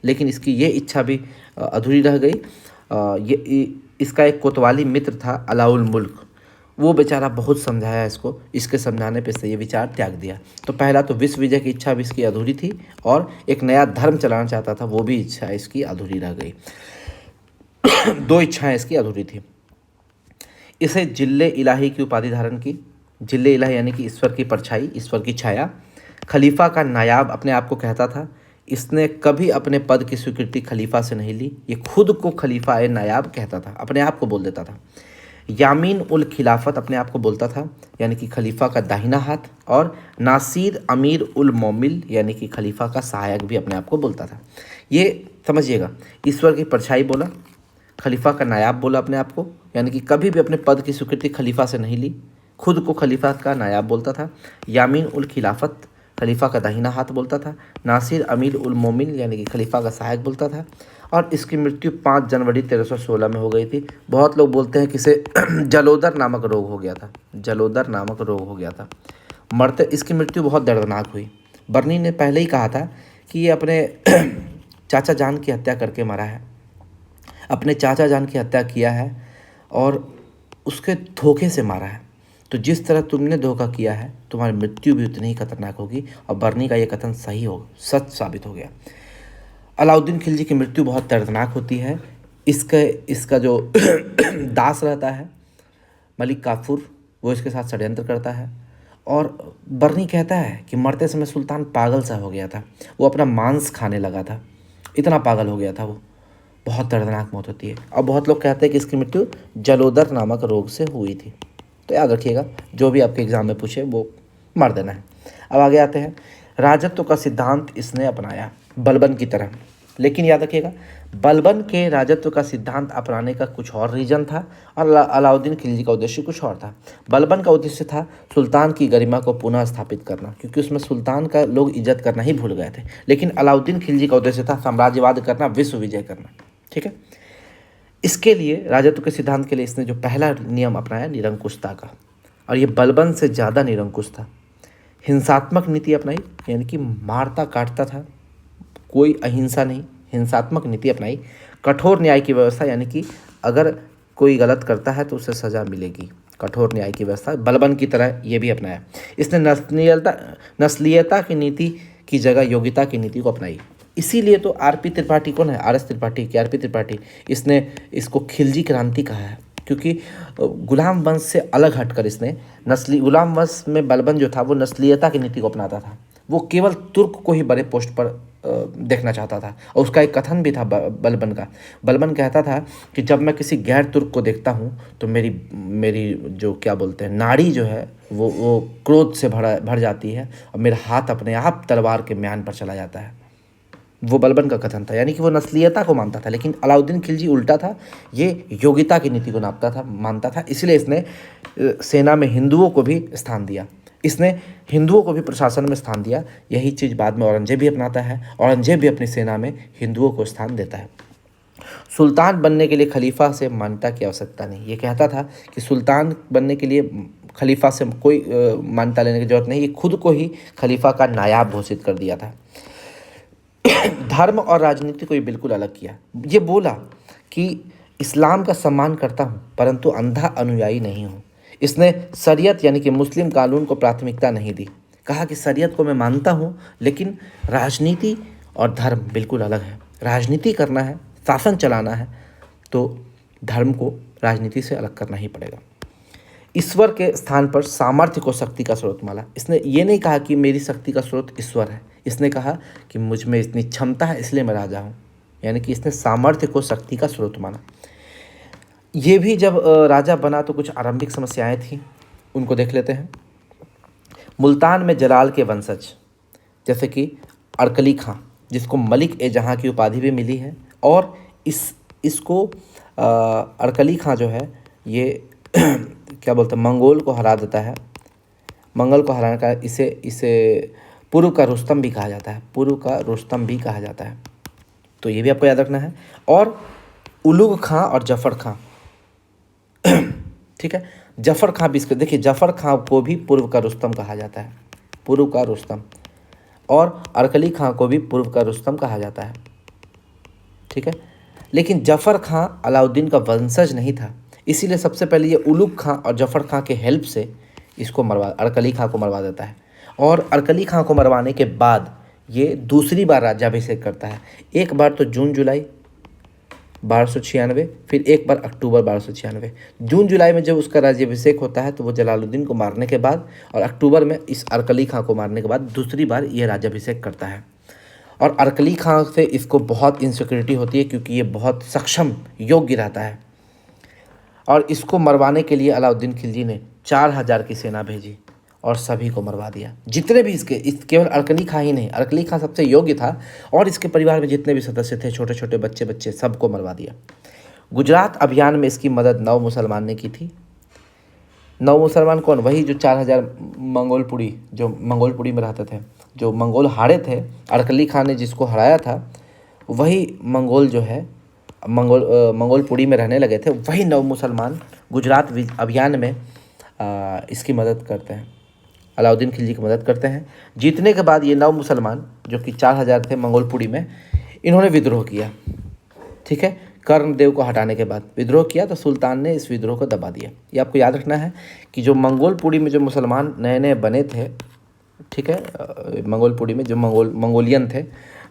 लेकिन इसकी ये इच्छा भी अधूरी रह गई। इसका एक कोतवाली मित्र था अलाउल मुल्क, वो बेचारा बहुत समझाया इसको, इसके समझाने पे इसने ये विचार त्याग दिया। तो पहला तो विश्व विजय की इच्छा भी इसकी अधूरी थी, और एक नया धर्म चलाना चाहता था, वो भी इच्छा इसकी अधूरी रह गई। दो इच्छाएं इसकी अधूरी थी। इसे जिल्ले इलाही की उपाधि धारण की। जिल्ले इलाही यानी कि ईश्वर की परछाई, ईश्वर की छाया। खलीफा का नायाब अपने आप को कहता था। इसने कभी अपने पद की स्वीकृति खलीफा से नहीं ली, ये खुद को खलीफा ए नायाब कहता था, अपने आप को बोल देता था। यामीन उल खिलाफत अपने आप को बोलता था, यानी कि खलीफा का दाहिना हाथ। और नासिर अमीर उल मोमिल यानी कि खलीफा का सहायक भी अपने आप को बोलता था। ये समझिएगा, ईश्वर की परछाई बोला, खलीफा का नायाब बोला अपने आप को, यानी कि कभी भी अपने पद की स्वीकृति खलीफा से नहीं ली, खुद को खलीफा का नायाब बोलता था। यामीन उल खिलाफत खलीफा का दाहिना हाथ बोलता था। नासिर अमीर उल मोमिन यानी कि खलीफा का सहायक बोलता था। और इसकी मृत्यु 5 जनवरी 1316 में हो गई थी। बहुत लोग बोलते हैं कि इसे जलोदर नामक रोग हो गया था, जलोदर नामक रोग हो गया था। मरते इसकी मृत्यु बहुत दर्दनाक हुई। बर्नी ने पहले ही कहा था कि ये अपने चाचा जान की हत्या करके मरा है, अपने चाचा जान की हत्या किया है और उसके धोखे से मारा है। तो जिस तरह तुमने धोखा किया है, तुम्हारी मृत्यु भी उतनी ही खतरनाक होगी। और बर्नी का ये कथन सही हो सच साबित हो गया। अलाउद्दीन खिलजी की मृत्यु बहुत दर्दनाक होती है। इसका जो दास रहता है मलिक काफूर, वो इसके साथ षड्यंत्र करता है। और बर्नी कहता है कि मरते समय सुल्तान पागल सा हो गया था, वो अपना मांस खाने लगा था, इतना पागल हो गया था वो। बहुत दर्दनाक मौत होती है। और बहुत लोग कहते हैं कि इसकी मृत्यु जलोदर नामक रोग से हुई थी। तो याद रखिएगा, जो भी आपके एग्जाम में पूछे वो मार देना है। अब आगे आते हैं। राजत्व का सिद्धांत इसने अपनाया बलबन की तरह, लेकिन याद रखिएगा, बलबन के राजत्व का सिद्धांत अपनाने का कुछ और रीजन था और अलाउद्दीन खिलजी का उद्देश्य कुछ और था। बलबन का उद्देश्य था सुल्तान की गरिमा को पुनः स्थापित करना, क्योंकि उसमें सुल्तान का लोग इज्जत करना ही भूल गए थे। लेकिन अलाउद्दीन खिलजी का उद्देश्य था साम्राज्यवाद करना, विश्व विजय करना। ठीक है, इसके लिए राजत्व के सिद्धांत के लिए इसने जो पहला नियम अपनाया निरंकुशता का, और ये बलबन से ज़्यादा निरंकुश था। हिंसात्मक नीति अपनाई, यानी कि मारता काटता था, कोई अहिंसा नहीं, हिंसात्मक नीति अपनाई। कठोर न्याय की व्यवस्था, यानी कि अगर कोई गलत करता है तो उसे सज़ा मिलेगी, कठोर न्याय की व्यवस्था बलबन की तरह ये भी अपनाया। इसने नस्लीयता की नीति की जगह योग्यता की नीति को अपनाई। इसीलिए तो आरपी त्रिपाठी कौन है, आरएस त्रिपाठी की आरपी त्रिपाठी, इसने इसको खिलजी क्रांति कहा है, क्योंकि गुलाम वंश से अलग हटकर इसने गुलाम वंश में बलबन जो था वो नस्लीयता की नीति को अपनाता था। वो केवल तुर्क को ही बड़े पोस्ट पर देखना चाहता था। और उसका एक कथन भी था बलबन का। बलबन कहता था कि जब मैं किसी गैर तुर्क को देखता हूँ तो मेरी जो क्या बोलते हैं नाड़ी जो है वो क्रोध से भर जाती है और मेरा हाथ अपने आप तलवार के म्यान पर चला जाता है। वो बलबन का कथन था, यानी कि वो नस्लीयता को मानता था। लेकिन अलाउद्दीन खिलजी उल्टा था, ये योग्यता की नीति को मानता था। इसलिए इसने सेना में हिंदुओं को भी स्थान दिया, इसने हिंदुओं को भी प्रशासन में स्थान दिया। यही चीज़ बाद में औरंगजेब भी अपनाता है। औरंगजेब भी अपनी सेना में हिंदुओं को स्थान देता है। सुल्तान बनने के लिए खलीफा से मान्यता की आवश्यकता नहीं। ये कहता था कि सुल्तान बनने के लिए खलीफा से कोई मान्यता लेने की जरूरत नहीं, ये खुद को ही खलीफा का नायाब घोषित कर दिया था। धर्म और राजनीति को ये बिल्कुल अलग किया। ये बोला कि इस्लाम का सम्मान करता हूँ परंतु अंधा अनुयायी नहीं हूँ। इसने शरीयत यानी कि मुस्लिम कानून को प्राथमिकता नहीं दी। कहा कि शरीयत को मैं मानता हूँ लेकिन राजनीति और धर्म बिल्कुल अलग है। राजनीति करना है, शासन चलाना है तो धर्म को राजनीति से अलग करना ही पड़ेगा। ईश्वर के स्थान पर सामर्थ्य को शक्ति का स्रोत माना। इसने ये नहीं कहा कि मेरी शक्ति का स्रोत ईश्वर है, इसने कहा कि मुझ में इतनी क्षमता है इसलिए मैं राजा हूँ, यानी कि इसने सामर्थ्य को शक्ति का स्रोत माना। ये भी जब राजा बना तो कुछ आरंभिक समस्याएं थी, उनको देख लेते हैं। मुल्तान में जलाल के वंशज जैसे कि अरकली खां, जिसको मलिक ए जहाँ की उपाधि भी मिली है, और इसको अरकली खां जो है ये क्या बोलते हैं, मंगोल को हरा देता है। मंगल को हराने का इसे पूर्व का रुस्तम भी कहा जाता है, पूर्व का रुस्तम भी कहा जाता है, तो ये भी आपको याद रखना है। और उलुग खां और जफ़र खां, ठीक है, जफ़र खां भी इसके, देखिए जफ़र खां को भी पूर्व का रुस्तम कहा जाता है, पूर्व का रुस्तम, और अरकली खां को भी पूर्व का रुस्तम कहा जाता है, ठीक है। लेकिन जफ़र खां अलाउद्दीन का वंशज नहीं था, इसीलिए सबसे पहले ये उलुग खां और जफ़र खां के हेल्प से इसको अरकली खां को मरवा देता है। और अरकली खां को मरवाने के बाद ये दूसरी बार राज्याभिषेक करता है। एक बार तो जून जुलाई 1296, फिर एक बार अक्टूबर 1296। जून जुलाई में जब उसका राज्याभिषेक होता है तो वो जलालुद्दीन को मारने के बाद, और अक्टूबर में इस अरकली खां को मारने के बाद दूसरी बार ये राज्याभिषेक करता है। और अरकली खां से इसको बहुत इनसिक्योरिटी होती है क्योंकि ये बहुत सक्षम, योग्य रहता है। और इसको मरवाने के लिए अलाउद्दीन खिलजी ने 4000 की सेना भेजी और सभी को मरवा दिया, जितने भी केवल अरकली खां ही नहीं, अरकली खां सबसे योग्य था, और इसके परिवार में जितने भी सदस्य थे, छोटे छोटे बच्चे सबको मरवा दिया। गुजरात अभियान में इसकी मदद नव मुसलमान ने की थी। नव मुसलमान कौन? वही जो 4000 मंगोलपुरी, जो मंगोलपुरी में रहते थे, जो मंगोल हारे थे, अरकली खां ने जिसको हराया था, वही मंगोल जो है मंगोलपुरी में रहने लगे थे, वही नव मुसलमान गुजरात अभियान में इसकी मदद करते हैं, अलाउद्दीन खिलजी की मदद करते हैं। जीतने के बाद ये नव मुसलमान जो कि 4000 थे मंगोलपुरी में, इन्होंने विद्रोह किया, ठीक है। कर्णदेव को हटाने के बाद विद्रोह किया तो सुल्तान ने इस विद्रोह को दबा दिया। ये आपको याद रखना है कि जो मंगोलपुरी में जो मुसलमान नए नए बने थे, ठीक है, मंगोलपुरी में जो मंगोलियन थे,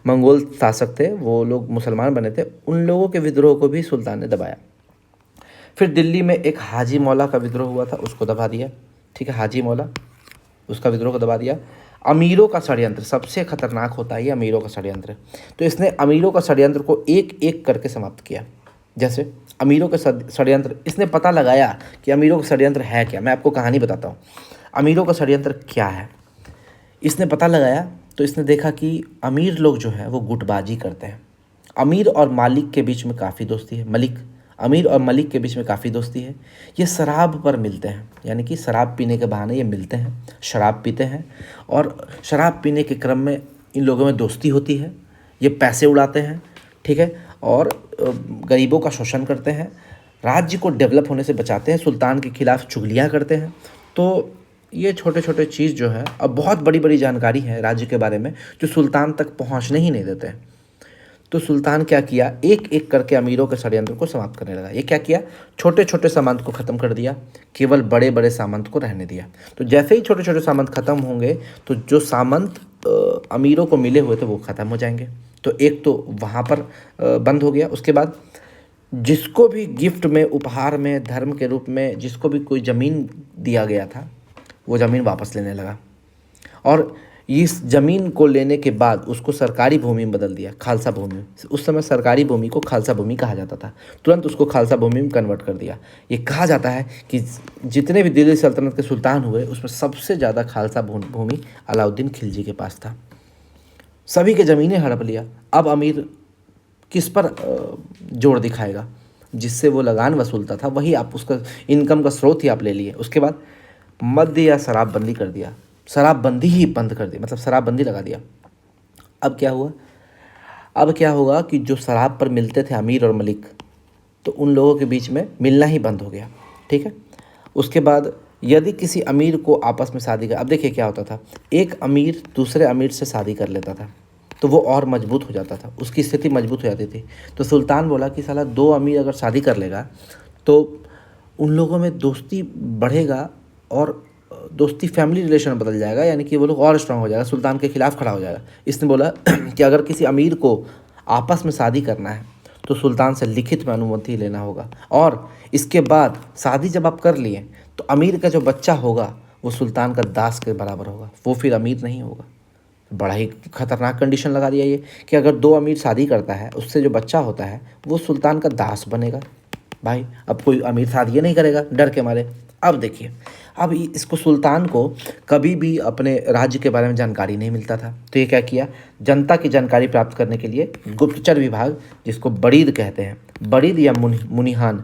मंगोल शासक थे, वो लोग मुसलमान बने थे, उन लोगों के विद्रोह को भी सुल्तान ने दबाया। फिर दिल्ली में एक हाजी मौला का विद्रोह हुआ था, उसको दबा दिया, ठीक है, हाजी मौला, उसका विद्रोह को दबा दिया। अमीरों का षड्यंत्र सबसे खतरनाक होता है, ये अमीरों का षड्यंत्र, तो इसने अमीरों का षड्यंत्र को एक एक करके समाप्त किया। जैसे अमीरों के षड्यंत्र, इसने पता लगाया कि अमीरों का षड्यंत्र है क्या। मैं आपको कहानी बताता हूँ, अमीरों का षड्यंत्र क्या है। इसने पता लगाया तो इसने देखा कि अमीर लोग जो हैं वो गुटबाजी करते हैं। अमीर और मालिक के बीच में काफ़ी दोस्ती है, अमीर और मलिक के बीच में काफ़ी दोस्ती है। ये शराब पर मिलते हैं, यानी कि शराब पीने के बहाने ये मिलते हैं, शराब पीते हैं, और शराब पीने के क्रम में इन लोगों में दोस्ती होती है। ये पैसे उड़ाते हैं, ठीक है, और गरीबों का शोषण करते हैं, राज्य को डेवलप होने से बचाते हैं, सुल्तान के खिलाफ चुगलियाँ करते हैं। तो ये छोटे छोटे चीज़ जो है, अब बहुत बड़ी बड़ी जानकारी है राज्य के बारे में जो सुल्तान तक पहुँचने ही नहीं देते हैं। तो सुल्तान क्या किया, एक एक करके अमीरों के षड्यंत्र को समाप्त करने लगा। ये क्या किया, छोटे छोटे सामंत को ख़त्म कर दिया, केवल बड़े बड़े सामंत को रहने दिया। तो जैसे ही छोटे छोटे सामंत खत्म होंगे तो जो सामंत अमीरों को मिले हुए थे वो ख़त्म हो जाएंगे। तो एक तो वहाँ पर बंद हो गया। उसके बाद जिसको भी गिफ्ट में, उपहार में, धर्म के रूप में जिसको भी कोई ज़मीन दिया गया था वो ज़मीन वापस लेने लगा, और इस ज़मीन को लेने के बाद उसको सरकारी भूमि में बदल दिया, खालसा भूमि। उस समय सरकारी भूमि को खालसा भूमि कहा जाता था, तुरंत उसको खालसा भूमि में कन्वर्ट कर दिया। ये कहा जाता है कि जितने भी दिल्ली सल्तनत के सुल्तान हुए उसमें सबसे ज़्यादा खालसा भूमि अलाउद्दीन खिलजी के पास था। सभी के ज़मीनें हड़प लिया। अब अमीर किस पर जोर दिखाएगा, जिससे वो लगान वसूलता था वही आप उसका इनकम का स्रोत ही आप ले लिए। उसके बाद मद्य या शराबबंदी कर दिया, शराबबंदी ही बंद कर दी, मतलब शराबबंदी लगा दिया। अब क्या हुआ, अब क्या होगा कि जो शराब पर मिलते थे अमीर और मलिक, तो उन लोगों के बीच में मिलना ही बंद हो गया, ठीक है। उसके बाद यदि किसी अमीर को आपस में शादी कर, अब देखिए क्या होता था, एक अमीर दूसरे अमीर से शादी कर लेता था तो वो और मजबूत हो जाता था, उसकी स्थिति मजबूत हो जाती थी। तो सुल्तान बोला कि साला 2 अमीर अगर शादी कर लेगा तो उन लोगों में दोस्ती बढ़ेगा और दोस्ती फैमिली रिलेशन में बदल जाएगा, यानी कि वो लोग और स्ट्रांग हो जाएगा, सुल्तान के खिलाफ खड़ा हो जाएगा। इसने बोला कि अगर किसी अमीर को आपस में शादी करना है तो सुल्तान से लिखित में अनुमति लेना होगा, और इसके बाद शादी जब आप कर लिए तो अमीर का जो बच्चा होगा वो सुल्तान का दास के बराबर होगा, वो फिर अमीर नहीं होगा। बड़ा ही खतरनाक कंडीशन लगा दिया ये कि अगर 2 अमीर शादी करता है उससे जो बच्चा होता है वो सुल्तान का दास बनेगा। भाई अब कोई अमीर साथ ये नहीं करेगा डर के मारे। अब देखिए, अब इसको सुल्तान को कभी भी अपने राज्य के बारे में जानकारी नहीं मिलता था, तो ये क्या किया, जनता की जानकारी प्राप्त करने के लिए गुप्तचर विभाग, जिसको बरीद कहते हैं, बरीद या मुनिहान,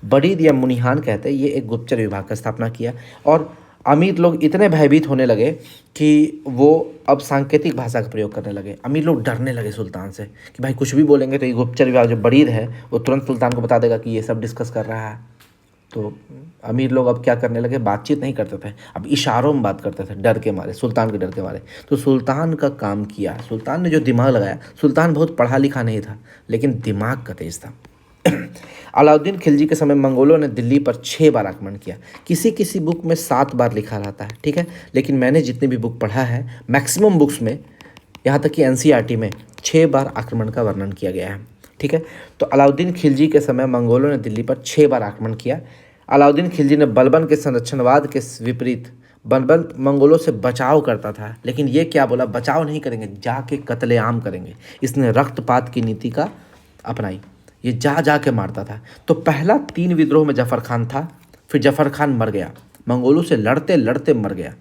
बरीद या मुनिहान कहते हैं, ये एक गुप्तचर विभाग का स्थापना किया। और अमीर लोग इतने भयभीत होने लगे कि वो अब सांकेतिक भाषा का प्रयोग करने लगे। अमीर लोग डरने लगे सुल्तान से कि भाई कुछ भी बोलेंगे तो ये गुप्तचर विभाग जो बरीद है वो तुरंत सुल्तान को बता देगा कि ये सब डिस्कस कर रहा है। तो अमीर लोग अब क्या करने लगे, बातचीत नहीं करते थे, अब इशारों में बात करते थे डर के मारे, सुल्तान के डर के मारे। तो सुल्तान का काम किया, सुल्तान ने जो दिमाग लगाया, सुल्तान बहुत पढ़ा लिखा नहीं था लेकिन दिमाग का तेज था। अलाउद्दीन खिलजी के समय मंगोलों ने दिल्ली पर 6 बार आक्रमण किया। किसी किसी बुक में 7 बार लिखा रहता है, ठीक है, लेकिन मैंने जितनी भी बुक पढ़ा है मैक्सिमम बुक्स में, यहाँ तक कि एनसीईआरटी में 6 बार आक्रमण का वर्णन किया गया है, ठीक है। तो अलाउद्दीन खिलजी के समय मंगोलों ने दिल्ली पर 6 बार आक्रमण किया। अलाउद्दीन खिलजी ने बलबन के संरक्षणवाद के विपरीत, बलबन मंगोलों से बचाव करता था, लेकिन ये क्या बोला, बचाव नहीं करेंगे, जाके कत्लेआम करेंगे। इसने रक्तपात की नीति का अपनाई, ये जा के मारता था। तो पहला 3 विद्रोह में जफर खान था, फिर जफर खान मर गया, मंगोलों से लड़ते लड़ते मर गया,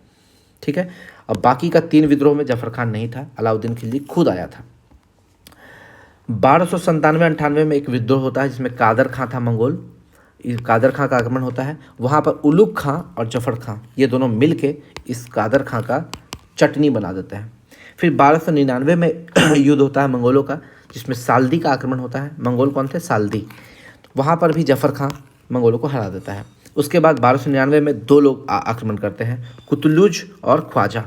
ठीक है। अब बाकी का 3 विद्रोह में जफर खान नहीं था, अलाउद्दीन खिलजी खुद आया था। 1297-98 में एक विद्रोह होता है जिसमें कादर खां था मंगोल, कादर खां का आक्रमण होता है। वहाँ पर उलुग खां और जफर खां ये दोनों मिल के इस कादर खां का चटनी बना देते हैं। फिर 1299 में युद्ध होता है मंगोलों का, जिसमें साल्दी का आक्रमण होता है। मंगोल कौन थे, साल्दी। वहाँ पर भी जफर खां मंगोलों को हरा देता है। उसके बाद 1299 में 2 लोग आक्रमण करते हैं, कुतलुज और ख्वाजा।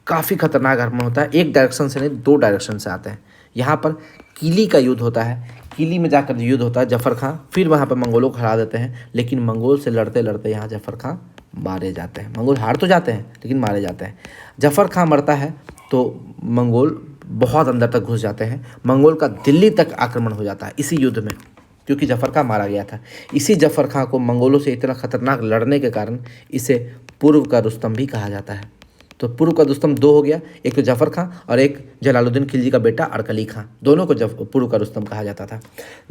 काफ़ी खतरनाक आक्रमण होता है, एक डायरेक्शन से नहीं 2 डायरेक्शन से आते हैं। यहाँ पर किली का युद्ध होता है, किली में जाकर युद्ध होता है, जफर खां फिर वहाँ पर मंगोलों को हरा देते हैं, लेकिन मंगोल से लड़ते लड़ते यहाँ जफर खां मारे जाते हैं। मंगोल हार तो जाते हैं लेकिन मारे जाते हैं। जफर खां मरता है तो मंगोल बहुत अंदर तक घुस जाते हैं, मंगोल का दिल्ली तक आक्रमण हो जाता है इसी युद्ध में, क्योंकि जफर खां मारा गया था। इसी जफर खां को मंगोलों से इतना खतरनाक लड़ने के कारण इसे पूर्व का रुस्तम भी कहा जाता है। तो पूर्व का रुस्तम 2 हो गया, एक तो जफर खां और एक जलालुद्दीन खिलजी का बेटा अरकली खां, दोनों को पूर्व का रुस्तम कहा जाता था।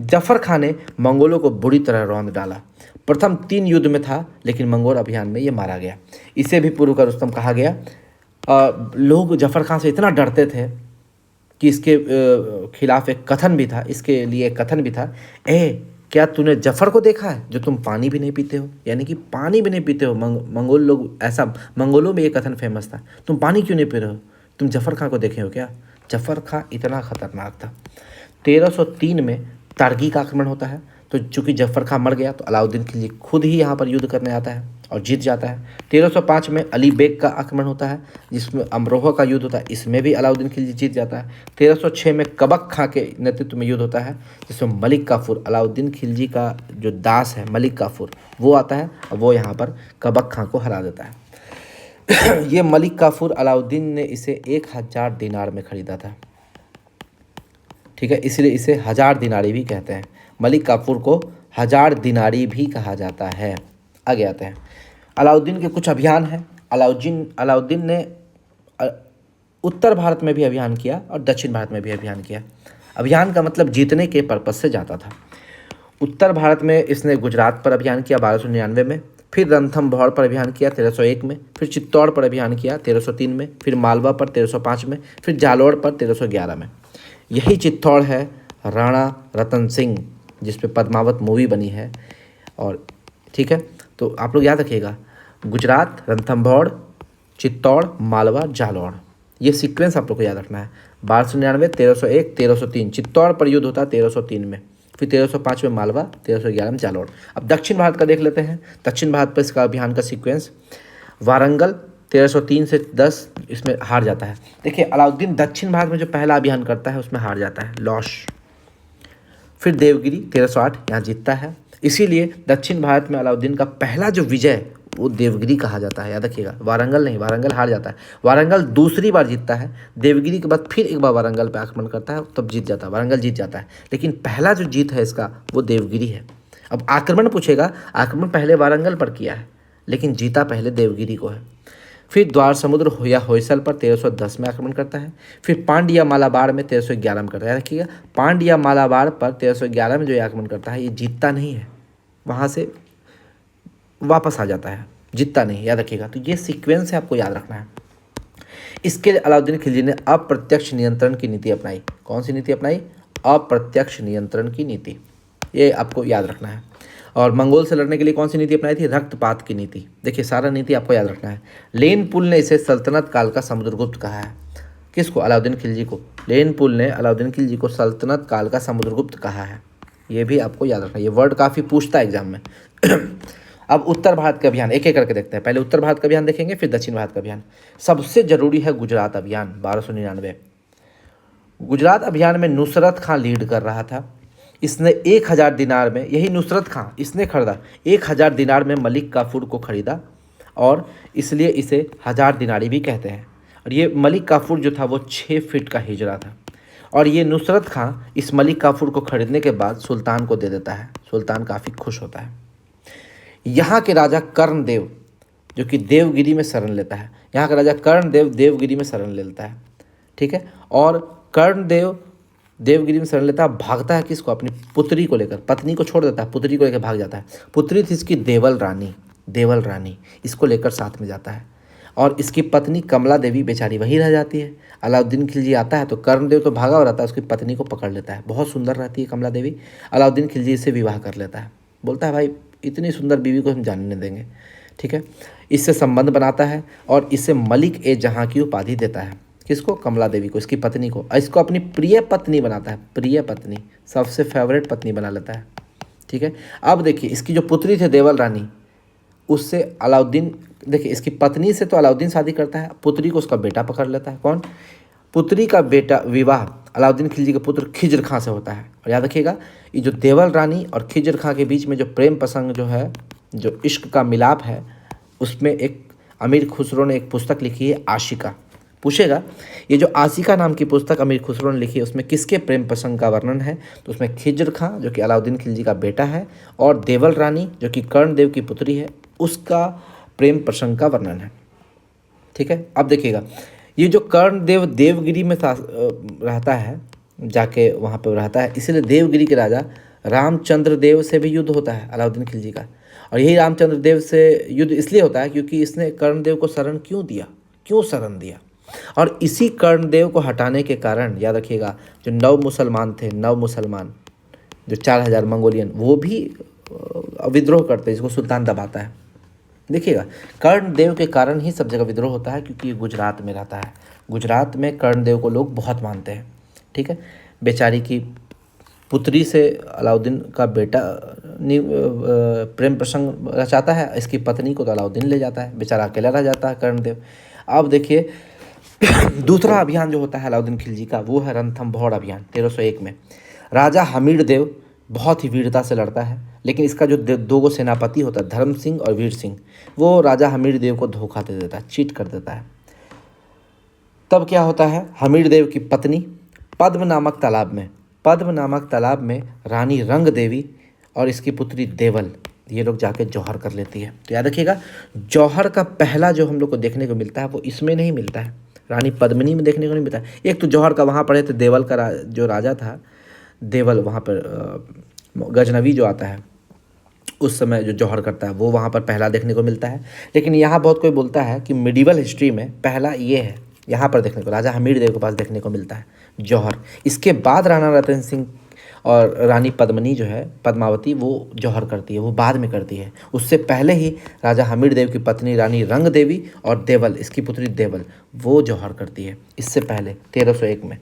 जफर खां ने मंगोलों को बुरी तरह रौंद डाला। प्रथम 3 युद्ध में था लेकिन मंगोल अभियान में ये मारा गया, इसे भी पूर्व का रुस्तम कहा गया। लोग जफर खां से इतना डरते थे कि इसके खिलाफ एक कथन भी था, इसके लिए एक कथन भी था, क्या तूने जफर को देखा है जो तुम पानी भी नहीं पीते हो, यानी कि पानी भी नहीं पीते हो। मंगोल लोग ऐसा, मंगोलों में ये कथन फेमस था, तुम पानी क्यों नहीं पी रहे हो, तुम जफर खां को देखे हो क्या। जफर खां इतना खतरनाक था। 1303 में तारगी का आक्रमण होता है, तो चूंकि जफर खां मर गया तो अलाउद्दीन खिलजी खुद ही यहाँ पर युद्ध करने आता है और जीत जाता है। 1305 में अली बेग का आक्रमण होता है जिसमें अमरोहा का युद्ध होता है, इसमें भी अलाउद्दीन खिलजी जीत जाता है। 1306 में कबक खां के नेतृत्व में युद्ध होता है जिसमें मलिक काफूर, अलाउद्दीन खिलजी का जो दास है मलिक काफूर, वो आता है और वो यहाँ पर कबक खां को हरा देता है। ये मलिक काफूर, अलाउद्दीन ने इसे 1000 दिनार में खरीदा था, ठीक है, इसलिए इसे 1000 दिनारी भी कहते हैं। मलिक काफूर को 1000 दिनारी भी कहा जाता है। आगे आते हैं, अलाउद्दीन के कुछ अभियान हैं। अलाउद्दीन ने उत्तर भारत में भी अभियान किया और दक्षिण भारत में भी अभियान किया। अभियान का मतलब जीतने के पर्पज से जाता था। उत्तर भारत में इसने गुजरात पर अभियान किया 1299 में, फिर रणथंभौर पर अभियान किया 1301 में, फिर चित्तौड़ पर अभियान किया 1303 में, फिर मालवा पर 1305 में, फिर जालोर पर 1311 में। यही चित्तौड़ है राणा रतन सिंह जिस पे पद्मावत मूवी बनी है। और ठीक है, तो आप लोग याद रखिएगा, गुजरात, रणथंभौर, चित्तौड़, मालवा, जालौर, ये सीक्वेंस आप लोग को याद रखना है। 1299, 1301, 1303 चित्तौड़ पर युद्ध होता है 1303 में, फिर 1305 में मालवा, 1311 में जालौर। अब दक्षिण भारत का देख लेते हैं। दक्षिण भारत पर इसका अभियान का सीक्वेंस, वारंगल 1303 से 10 इसमें हार जाता है। देखिए, अलाउद्दीन दक्षिण भारत में जो पहला अभियान करता है उसमें हार जाता है, लॉस। फिर देवगिरी 1308 यहाँ जीतता है, इसीलिए दक्षिण भारत में अलाउद्दीन का पहला जो विजय वो देवगिरी कहा जाता है, याद रखिएगा। वारंगल नहीं, वारंगल हार जाता है। वारंगल दूसरी बार जीतता है, देवगिरी के बाद फिर एक बार वारंगल पे आक्रमण करता है, तब जीत जाता है, वारंगल जीत जाता है। लेकिन पहला जो जीत है इसका वो देवगिरी है। अब आक्रमण पूछेगा, आक्रमण पहले वारंगल पर किया है लेकिन जीता पहले देवगिरी को है। फिर द्वार समुद्र या होयसल पर 1310 में आक्रमण करता है। फिर पांड्या मालाबार में 1311 में करता है। रखिएगा, पांड्या मालाबार पर 1311 में जो आक्रमण करता है ये जीतता नहीं है, वहाँ से वापस आ जाता है, जीतता नहीं, याद रखिएगा। तो ये सीक्वेंस है, आपको याद रखना है। इसके लिए अलाउद्दीन खिलजी ने अप्रत्यक्ष नियंत्रण की नीति अपनाई। कौन सी नीति अपनाई? अप्रत्यक्ष नियंत्रण की नीति, ये आपको याद रखना है। और मंगोल से लड़ने के लिए कौन सी नीति अपनाई थी? रक्तपात की नीति। देखिए सारा नीति आपको याद रखना है। लेन पुल ने इसे सल्तनत काल का समुद्रगुप्त कहा है। किसको? अलाउद्दीन खिलजी को। लेन पुल ने अलाउद्दीन खिलजी को सल्तनत काल का समुद्रगुप्त कहा है, ये भी आपको याद रखना है। ये वर्ड काफ़ी पूछता है एग्जाम में। अब उत्तर भारत का अभियान एक एक करके देखते हैं। पहले उत्तर भारत का अभियान देखेंगे, फिर दक्षिण भारत का अभियान। सबसे जरूरी है गुजरात अभियान 1299। गुजरात अभियान में नुसरत खां लीड कर रहा था। इसने 1000 दिनार में, यही नुसरत खां इसने खरीदा, 1000 दिनार में मलिक काफूर को खरीदा, और इसलिए इसे 1000 दिनारी भी कहते हैं। और ये मलिक काफूर जो था वो 6 फीट का हिजरा था। और ये नुसरत खां इस मलिक काफूर को खरीदने के बाद सुल्तान को दे देता है। सुल्तान काफ़ी खुश होता है। यहाँ के राजा कर्णदेव जो कि देवगिरी में शरण लेता है, यहाँ का राजा कर्णदेव देवगिरी में शरण लेता है, ठीक है। और कर्णदेव देवगिरी में शरण लेता है, भागता है किसको? अपनी पुत्री को लेकर। पत्नी को छोड़ देता है, पुत्री को लेकर भाग जाता है। पुत्री थी इसकी देवल रानी, देवल रानी, इसको लेकर साथ में जाता है। और इसकी पत्नी कमला देवी बेचारी वहीं रह जाती है। अलाउद्दीन खिलजी आता है तो कर्णदेव तो भागा हो रहता है, उसकी पत्नी को पकड़ लेता है। बहुत सुंदर रहती है कमला देवी। अलाउद्दीन खिलजी इससे विवाह कर लेता है, बोलता है भाई इतनी सुंदर बीवी को हम जाने नहीं देंगे, ठीक है। इससे संबंध बनाता है और इसे मलिक ए जहाँ की उपाधि देता है। किसको? कमला देवी को, इसकी पत्नी को। इसको अपनी प्रिय पत्नी बनाता है, प्रिय पत्नी, सबसे फेवरेट पत्नी बना लेता है, ठीक है। अब देखिए इसकी जो पुत्री थे देवल रानी, उससे अलाउद्दीन, देखिए इसकी पत्नी से तो अलाउद्दीन शादी करता है, पुत्री को उसका बेटा पकड़ लेता है। कौन? पुत्री का बेटा विवाह अलाउद्दीन खिलजी के पुत्र खिज्र खां से होता है। और याद रखिएगा ये जो देवल रानी और खिज्र खां के बीच में जो प्रेम प्रसंग जो है, जो इश्क का मिलाप है, उसमें एक अमीर खुसरो ने एक पुस्तक लिखी है आशिका। पूछेगा ये जो आशिका नाम की पुस्तक अमीर खुसरो ने लिखी है, उसमें किसके प्रेम प्रसंग का वर्णन है? तो उसमें खिज्र खां जो कि अलाउद्दीन खिलजी का बेटा है, और देवल रानी जो कि कर्णदेव की पुत्री है, उसका प्रेम प्रसंग का वर्णन है, ठीक है। अब देखिएगा ये जो कर्णदेव देवगिरी में रहता है, जाके वहाँ पर रहता है, इसीलिए देवगिरी के राजा रामचंद्र देव से भी युद्ध होता है अलाउद्दीन खिलजी का। और यही रामचंद्र देव से युद्ध इसलिए होता है क्योंकि इसने कर्णदेव को शरण क्यों दिया, क्यों शरण दिया। और इसी कर्णदेव को हटाने के कारण, याद रखिएगा, जो 9 मुसलमान थे, 9 मुसलमान जो 4000 मंगोलियन, वो भी विद्रोह करते हैं, जिसको सुल्तान दबाता है। देखिएगा कर्णदेव के कारण ही सब जगह विद्रोह होता है, क्योंकि ये गुजरात में रहता है। गुजरात में कर्णदेव को लोग बहुत मानते हैं, ठीक है। बेचारी की पुत्री से अलाउद्दीन का बेटा प्रेम प्रसंग रचाता है, इसकी पत्नी को तो अलाउद्दीन ले जाता है, बेचारा अकेला रह जाता है कर्णदेव। अब देखिए दूसरा अभियान जो होता है अलाउद्दीन खिलजी का, वो है रणथंभौर अभियान 1301 में। राजा हमीर देव बहुत ही वीरता से लड़ता है, लेकिन इसका जो 2 सेनापति होता है, धर्म सिंह और वीर सिंह, वो राजा हमीर देव को धोखा दे देता है, चीट कर देता है। तब क्या होता है, हमीर देव की पत्नी पद्म नामक तालाब में रानी रंग देवी और इसकी पुत्री देवल, ये लोग जाके जौहर कर लेती है। तो याद रखिएगा जौहर का पहला जो हम लोग को देखने को मिलता है वो इसमें नहीं मिलता है, रानी पद्मिनी में देखने को नहीं मिलता है। एक तो जौहर का वहाँ पर है, तो देवल का जो राजा था देवल, वहाँ पर गजनवी जो आता है उस समय जो जौहर करता है, वो वहाँ पर पहला देखने को मिलता है। लेकिन यहाँ बहुत कोई बोलता है कि मिडिवल हिस्ट्री में पहला ये है, यहाँ पर देखने को राजा हमीर देव के पास देखने को मिलता है जौहर। इसके बाद राणा रतन सिंह और रानी पद्मिनी जो है, पद्मावती, वो जौहर करती है, वो बाद में करती है। उससे पहले ही राजा हमीर देव की पत्नी रानी रंग देवी और देवल, इसकी पुत्री देवल, वो जौहर करती है, इससे पहले 1301 में।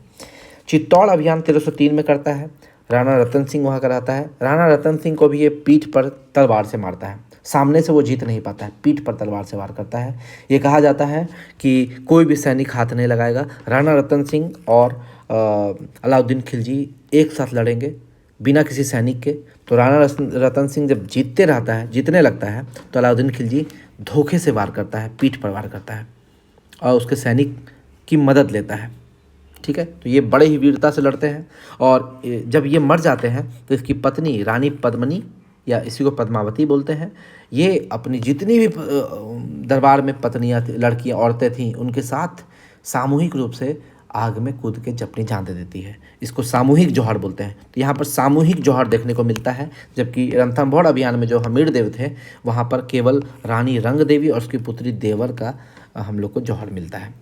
चित्तौड़ अभियान 1303 में करता है, राणा रतन सिंह वहाँ का रहता है। राणा रतन सिंह को भी ये पीठ पर तलवार से मारता है, सामने से वो जीत नहीं पाता है, पीठ पर तलवार से वार करता है। ये कहा जाता है कि कोई भी सैनिक हाथ नहीं लगाएगा। राणा रतन सिंह और अलाउद्दीन खिलजी एक साथ लड़ेंगे बिना किसी सैनिक के। तो राणा रतन सिंह जब जीतने लगता है तो अलाउद्दीन खिलजी धोखे से वार करता है, पीठ पर वार करता है और उसके सैनिक की मदद लेता है, ठीक है। तो ये बड़े ही वीरता से लड़ते हैं। और जब ये मर जाते हैं तो इसकी पत्नी रानी पद्मिनी, या इसी को पद्मावती बोलते हैं, ये अपनी जितनी भी दरबार में पत्नियाँ, लड़कियाँ, औरतें थीं, उनके साथ सामूहिक रूप से आग में कूद के अपनी जान दे देती है। इसको सामूहिक जौहर बोलते हैं। तो यहाँ पर सामूहिक जौहर देखने को मिलता है, जबकि रणथंभौर अभियान में जो हमीर देव थे वहाँ पर केवल रानी रंग देवी और उसकी पुत्री देवर का हम लोग को जौहर मिलता है।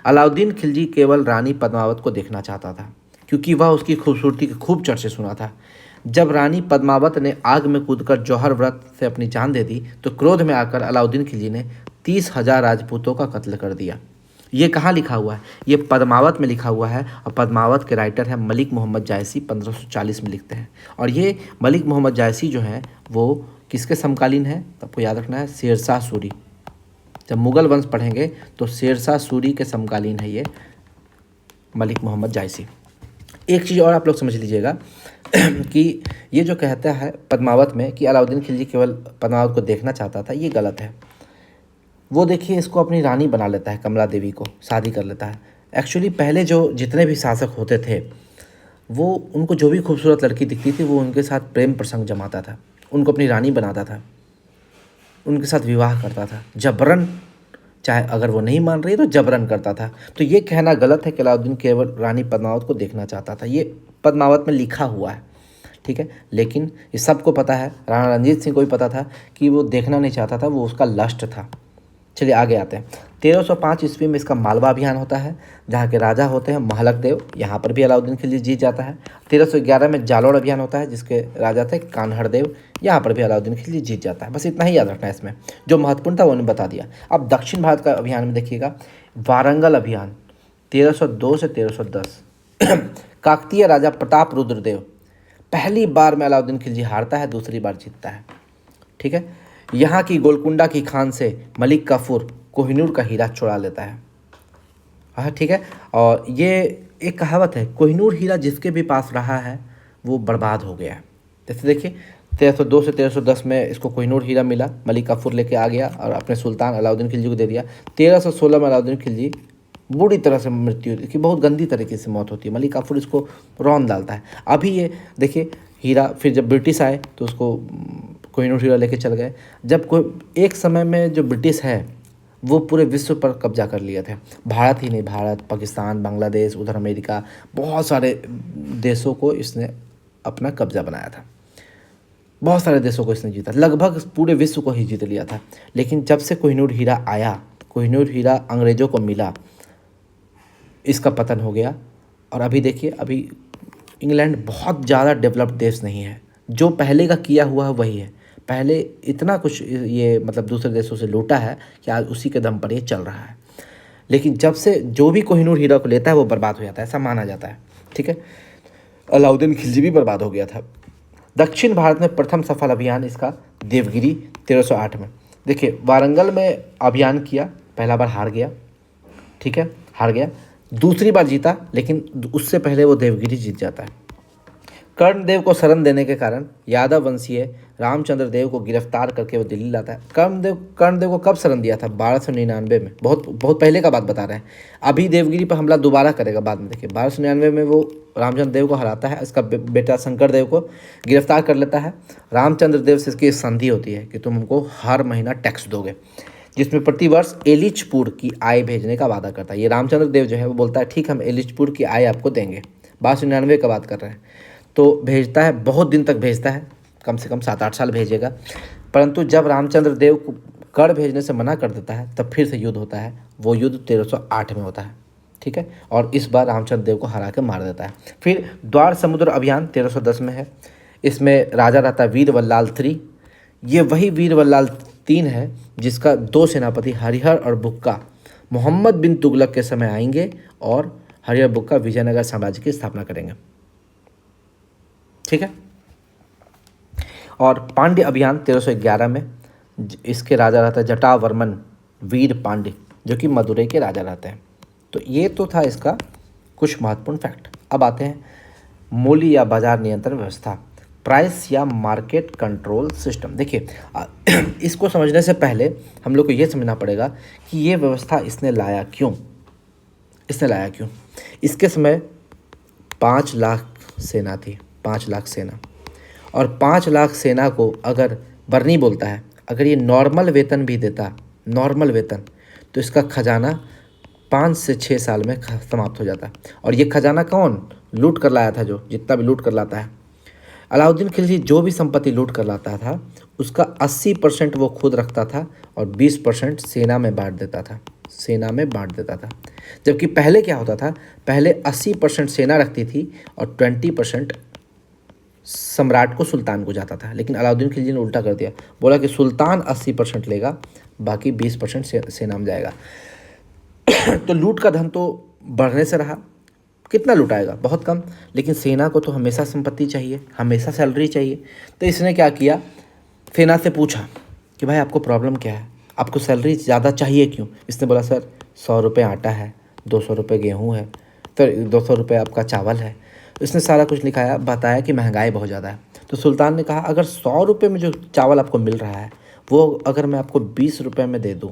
अलाउद्दीन खिलजी केवल रानी पद्मावत को देखना चाहता था, क्योंकि वह उसकी खूबसूरती के खूब चर्चे सुना था। जब रानी पद्मावत ने आग में कूदकर जौहर व्रत से अपनी जान दे दी तो क्रोध में आकर अलाउद्दीन खिलजी ने 30,000 राजपूतों का कत्ल कर दिया। ये कहाँ लिखा हुआ है? ये पद्मावत में लिखा हुआ है, और पद्मावत के राइटर हैं मलिक मोहम्मद जायसी, 1540 में लिखते हैं। और ये मलिक मोहम्मद जायसी जो है वो किसके समकालीन है? तो आपको याद रखना है, शेरशाह सूरी। जब मुगल वंश पढ़ेंगे तो शेरशाह सूरी के समकालीन है ये मलिक मोहम्मद जायसी। एक चीज़ और आप लोग समझ लीजिएगा कि ये जो कहता है पद्मावत में कि अलाउद्दीन खिलजी केवल पद्मावत को देखना चाहता था, ये गलत है। वो देखिए इसको अपनी रानी बना लेता है, कमला देवी को शादी कर लेता है। एक्चुअली पहले जो जितने भी शासक होते थे वो उनको जो भी खूबसूरत लड़की दिखती थी वो उनके साथ प्रेम प्रसंग जमाता था, उनको अपनी रानी बनाता था, उनके साथ विवाह करता था जबरन, चाहे अगर वो नहीं मान रही तो जबरन करता था। तो ये कहना गलत है कि अलाउद्दीन केवल रानी पद्मावत को देखना चाहता था, ये पद्मावत में लिखा हुआ है, ठीक है। लेकिन ये सबको पता है, राणा रणजीत सिंह को भी पता था कि वो देखना नहीं चाहता था, वो उसका लस्ट था। चलिए आगे आते हैं। 1305 ईस्वी में इसका मालवा अभियान होता है, जहाँ के राजा होते हैं महलक देव, यहाँ पर भी अलाउद्दीन खिलजी जीत जाता है। 1311 में जालोर अभियान होता है, जिसके राजा थे कान्हड़ देव, यहाँ पर भी अलाउद्दीन खिलजी जीत जाता है। बस इतना ही याद रखना है इसमें, जो महत्वपूर्ण था वो उन्होंने बता दिया। अब दक्षिण भारत का अभियान में देखिएगा, वारंगल अभियान 1302 से 1310 काकतीय राजा प्रताप रुद्रदेव, पहली बार में अलाउद्दीन खिलजी हारता है, दूसरी बार जीतता है, ठीक है। यहाँ की गोलकुंडा की खान से मलिक काफूर कोहिनूर का हीरा चुरा लेता है, हाँ ठीक है। और ये एक कहावत है, कोहिनूर हीरा जिसके भी पास रहा है वो बर्बाद हो गया है। जैसे देखिए 1302 से 1310 में इसको कोहिनूर हीरा मिला, मलिक काफूर लेके आ गया और अपने सुल्तान अलाउद्दीन खिलजी को दे दिया। 1316 में अलाउद्दीन खिलजी बुरी तरह से मृत्यु की बहुत गंदी तरीके से मौत होती है, मलिक काफूर इसको रौंद डालता है। अभी ये देखिए हीरा, फिर जब ब्रिटिश आए तो उसको कोहिनूर हीरा लेके चल गए। जब कोई एक समय में जो ब्रिटिश है वो पूरे विश्व पर कब्जा कर लिए थे, भारत ही नहीं, भारत, पाकिस्तान, बांग्लादेश, उधर अमेरिका, बहुत सारे देशों को इसने अपना कब्जा बनाया था, बहुत सारे देशों को इसने जीता, लगभग पूरे विश्व को ही जीत लिया था। लेकिन जब से कोहिनूर हीरा आया, कोहिनूर हीरा अंग्रेज़ों को मिला, इसका पतन हो गया। और अभी देखिए, अभी इंग्लैंड बहुत ज़्यादा डेवलप्ड देश नहीं है, जो पहले का किया हुआ है वही है। पहले इतना कुछ ये मतलब दूसरे देशों से लूटा है कि आज उसी के दम पर ये चल रहा है। लेकिन जब से जो भी कोहिनूर हीरा को लेता है वो बर्बाद हो जाता है, ऐसा माना जाता है, ठीक है। अलाउद्दीन खिलजी भी बर्बाद हो गया था। दक्षिण भारत में प्रथम सफल अभियान इसका देवगिरी 1308 में। देखिए वारंगल में अभियान किया, पहला बार हार गया, ठीक है, हार गया, दूसरी बार जीता, लेकिन उससे पहले वो देवगिरी जीत जाता है। कर्णदेव को शरण देने के कारण यादव वंशीय रामचंद्र देव को गिरफ्तार करके वो दिल्ली लाता है। कर्णदेव को कब शरण दिया था? 1299 में, बहुत पहले का बात बता रहे हैं। अभी देवगिरी पर हमला दोबारा करेगा बाद में। देखिए 1299 में वो रामचंद्र देव को हराता है, इसका बेटा शंकर देव को गिरफ्तार कर लेता है। रामचंद्र देव से इसकी संधि होती है कि तुम हमको हर महीना टैक्स दोगे, जिसमें प्रतिवर्ष एलिचपुर की आय भेजने का वादा करता है। ये रामचंद्र देव जो है वो बोलता है ठीक हम एलिचपुर की आय आपको देंगे। 1299 का बात कर रहे हैं। तो भेजता है, बहुत दिन तक भेजता है, कम से कम 7-8 साल भेजेगा। परंतु जब रामचंद्र देव को कर भेजने से मना कर देता है तब फिर से युद्ध होता है। वो युद्ध 1308 में होता है, ठीक है। और इस बार रामचंद्र देव को हरा के मार देता है। फिर द्वार समुद्र अभियान 1310 में है। इसमें राजा रहता है वीर बल्लाल III। ये वही वीर बल्लाल III है जिसका 2 सेनापति हरिहर और बुक्का मोहम्मद बिन तुगलक के समय आएंगे और हरिहर बुक्का विजयनगर साम्राज्य की स्थापना करेंगे, ठीक है। और पांड्य अभियान 1311 में इसके राजा रहता है जटावर्मन वीर पांड्य, जो कि मदुरई के राजा रहते हैं। तो ये तो था इसका कुछ महत्वपूर्ण फैक्ट। अब आते हैं मूल्य या बाजार नियंत्रण व्यवस्था, प्राइस या मार्केट कंट्रोल सिस्टम। देखिए इसको समझने से पहले हम लोग को ये समझना पड़ेगा कि ये व्यवस्था इसने लाया क्यों। इसके समय 5 लाख सेना थी, 5 लाख सेना, और 5 लाख सेना को अगर बर्नी बोलता है, अगर ये नॉर्मल वेतन भी देता, नॉर्मल वेतन, तो इसका खजाना 5 से 6 साल में समाप्त हो जाता है। और ये खजाना कौन लूट कर लाया था? जो जितना भी लूट कर लाता है अलाउद्दीन खिलजी, जो भी संपत्ति लूट कर लाता था उसका 80% वो खुद रखता था और 20% सेना में बांट देता था। जबकि पहले क्या होता था, पहले 80% सेना रखती थी और 20% सम्राट को, सुल्तान को जाता था। लेकिन अलाउद्दीन खिलजी ने उल्टा कर दिया, बोला कि सुल्तान 80% लेगा, बाकी 20% सेना में जाएगा। तो लूट का धन तो बढ़ने से रहा। कितना लुटाएगा? बहुत कम। लेकिन सेना को तो हमेशा संपत्ति चाहिए, हमेशा सैलरी चाहिए। तो इसने क्या किया, सेना से पूछा कि भाई आपको प्रॉब्लम क्या है, आपको सैलरी ज़्यादा चाहिए क्यों? इसने बोला सर 100 रुपये आटा है, 200 रुपये गेहूँ है, फिर 200 रुपये आपका चावल है। इसने सारा कुछ लिखाया, बताया कि महंगाई बहुत ज़्यादा है। तो सुल्तान ने कहा अगर 100 रुपये में जो चावल आपको मिल रहा है वो अगर मैं आपको 20 रुपये में दे दूँ,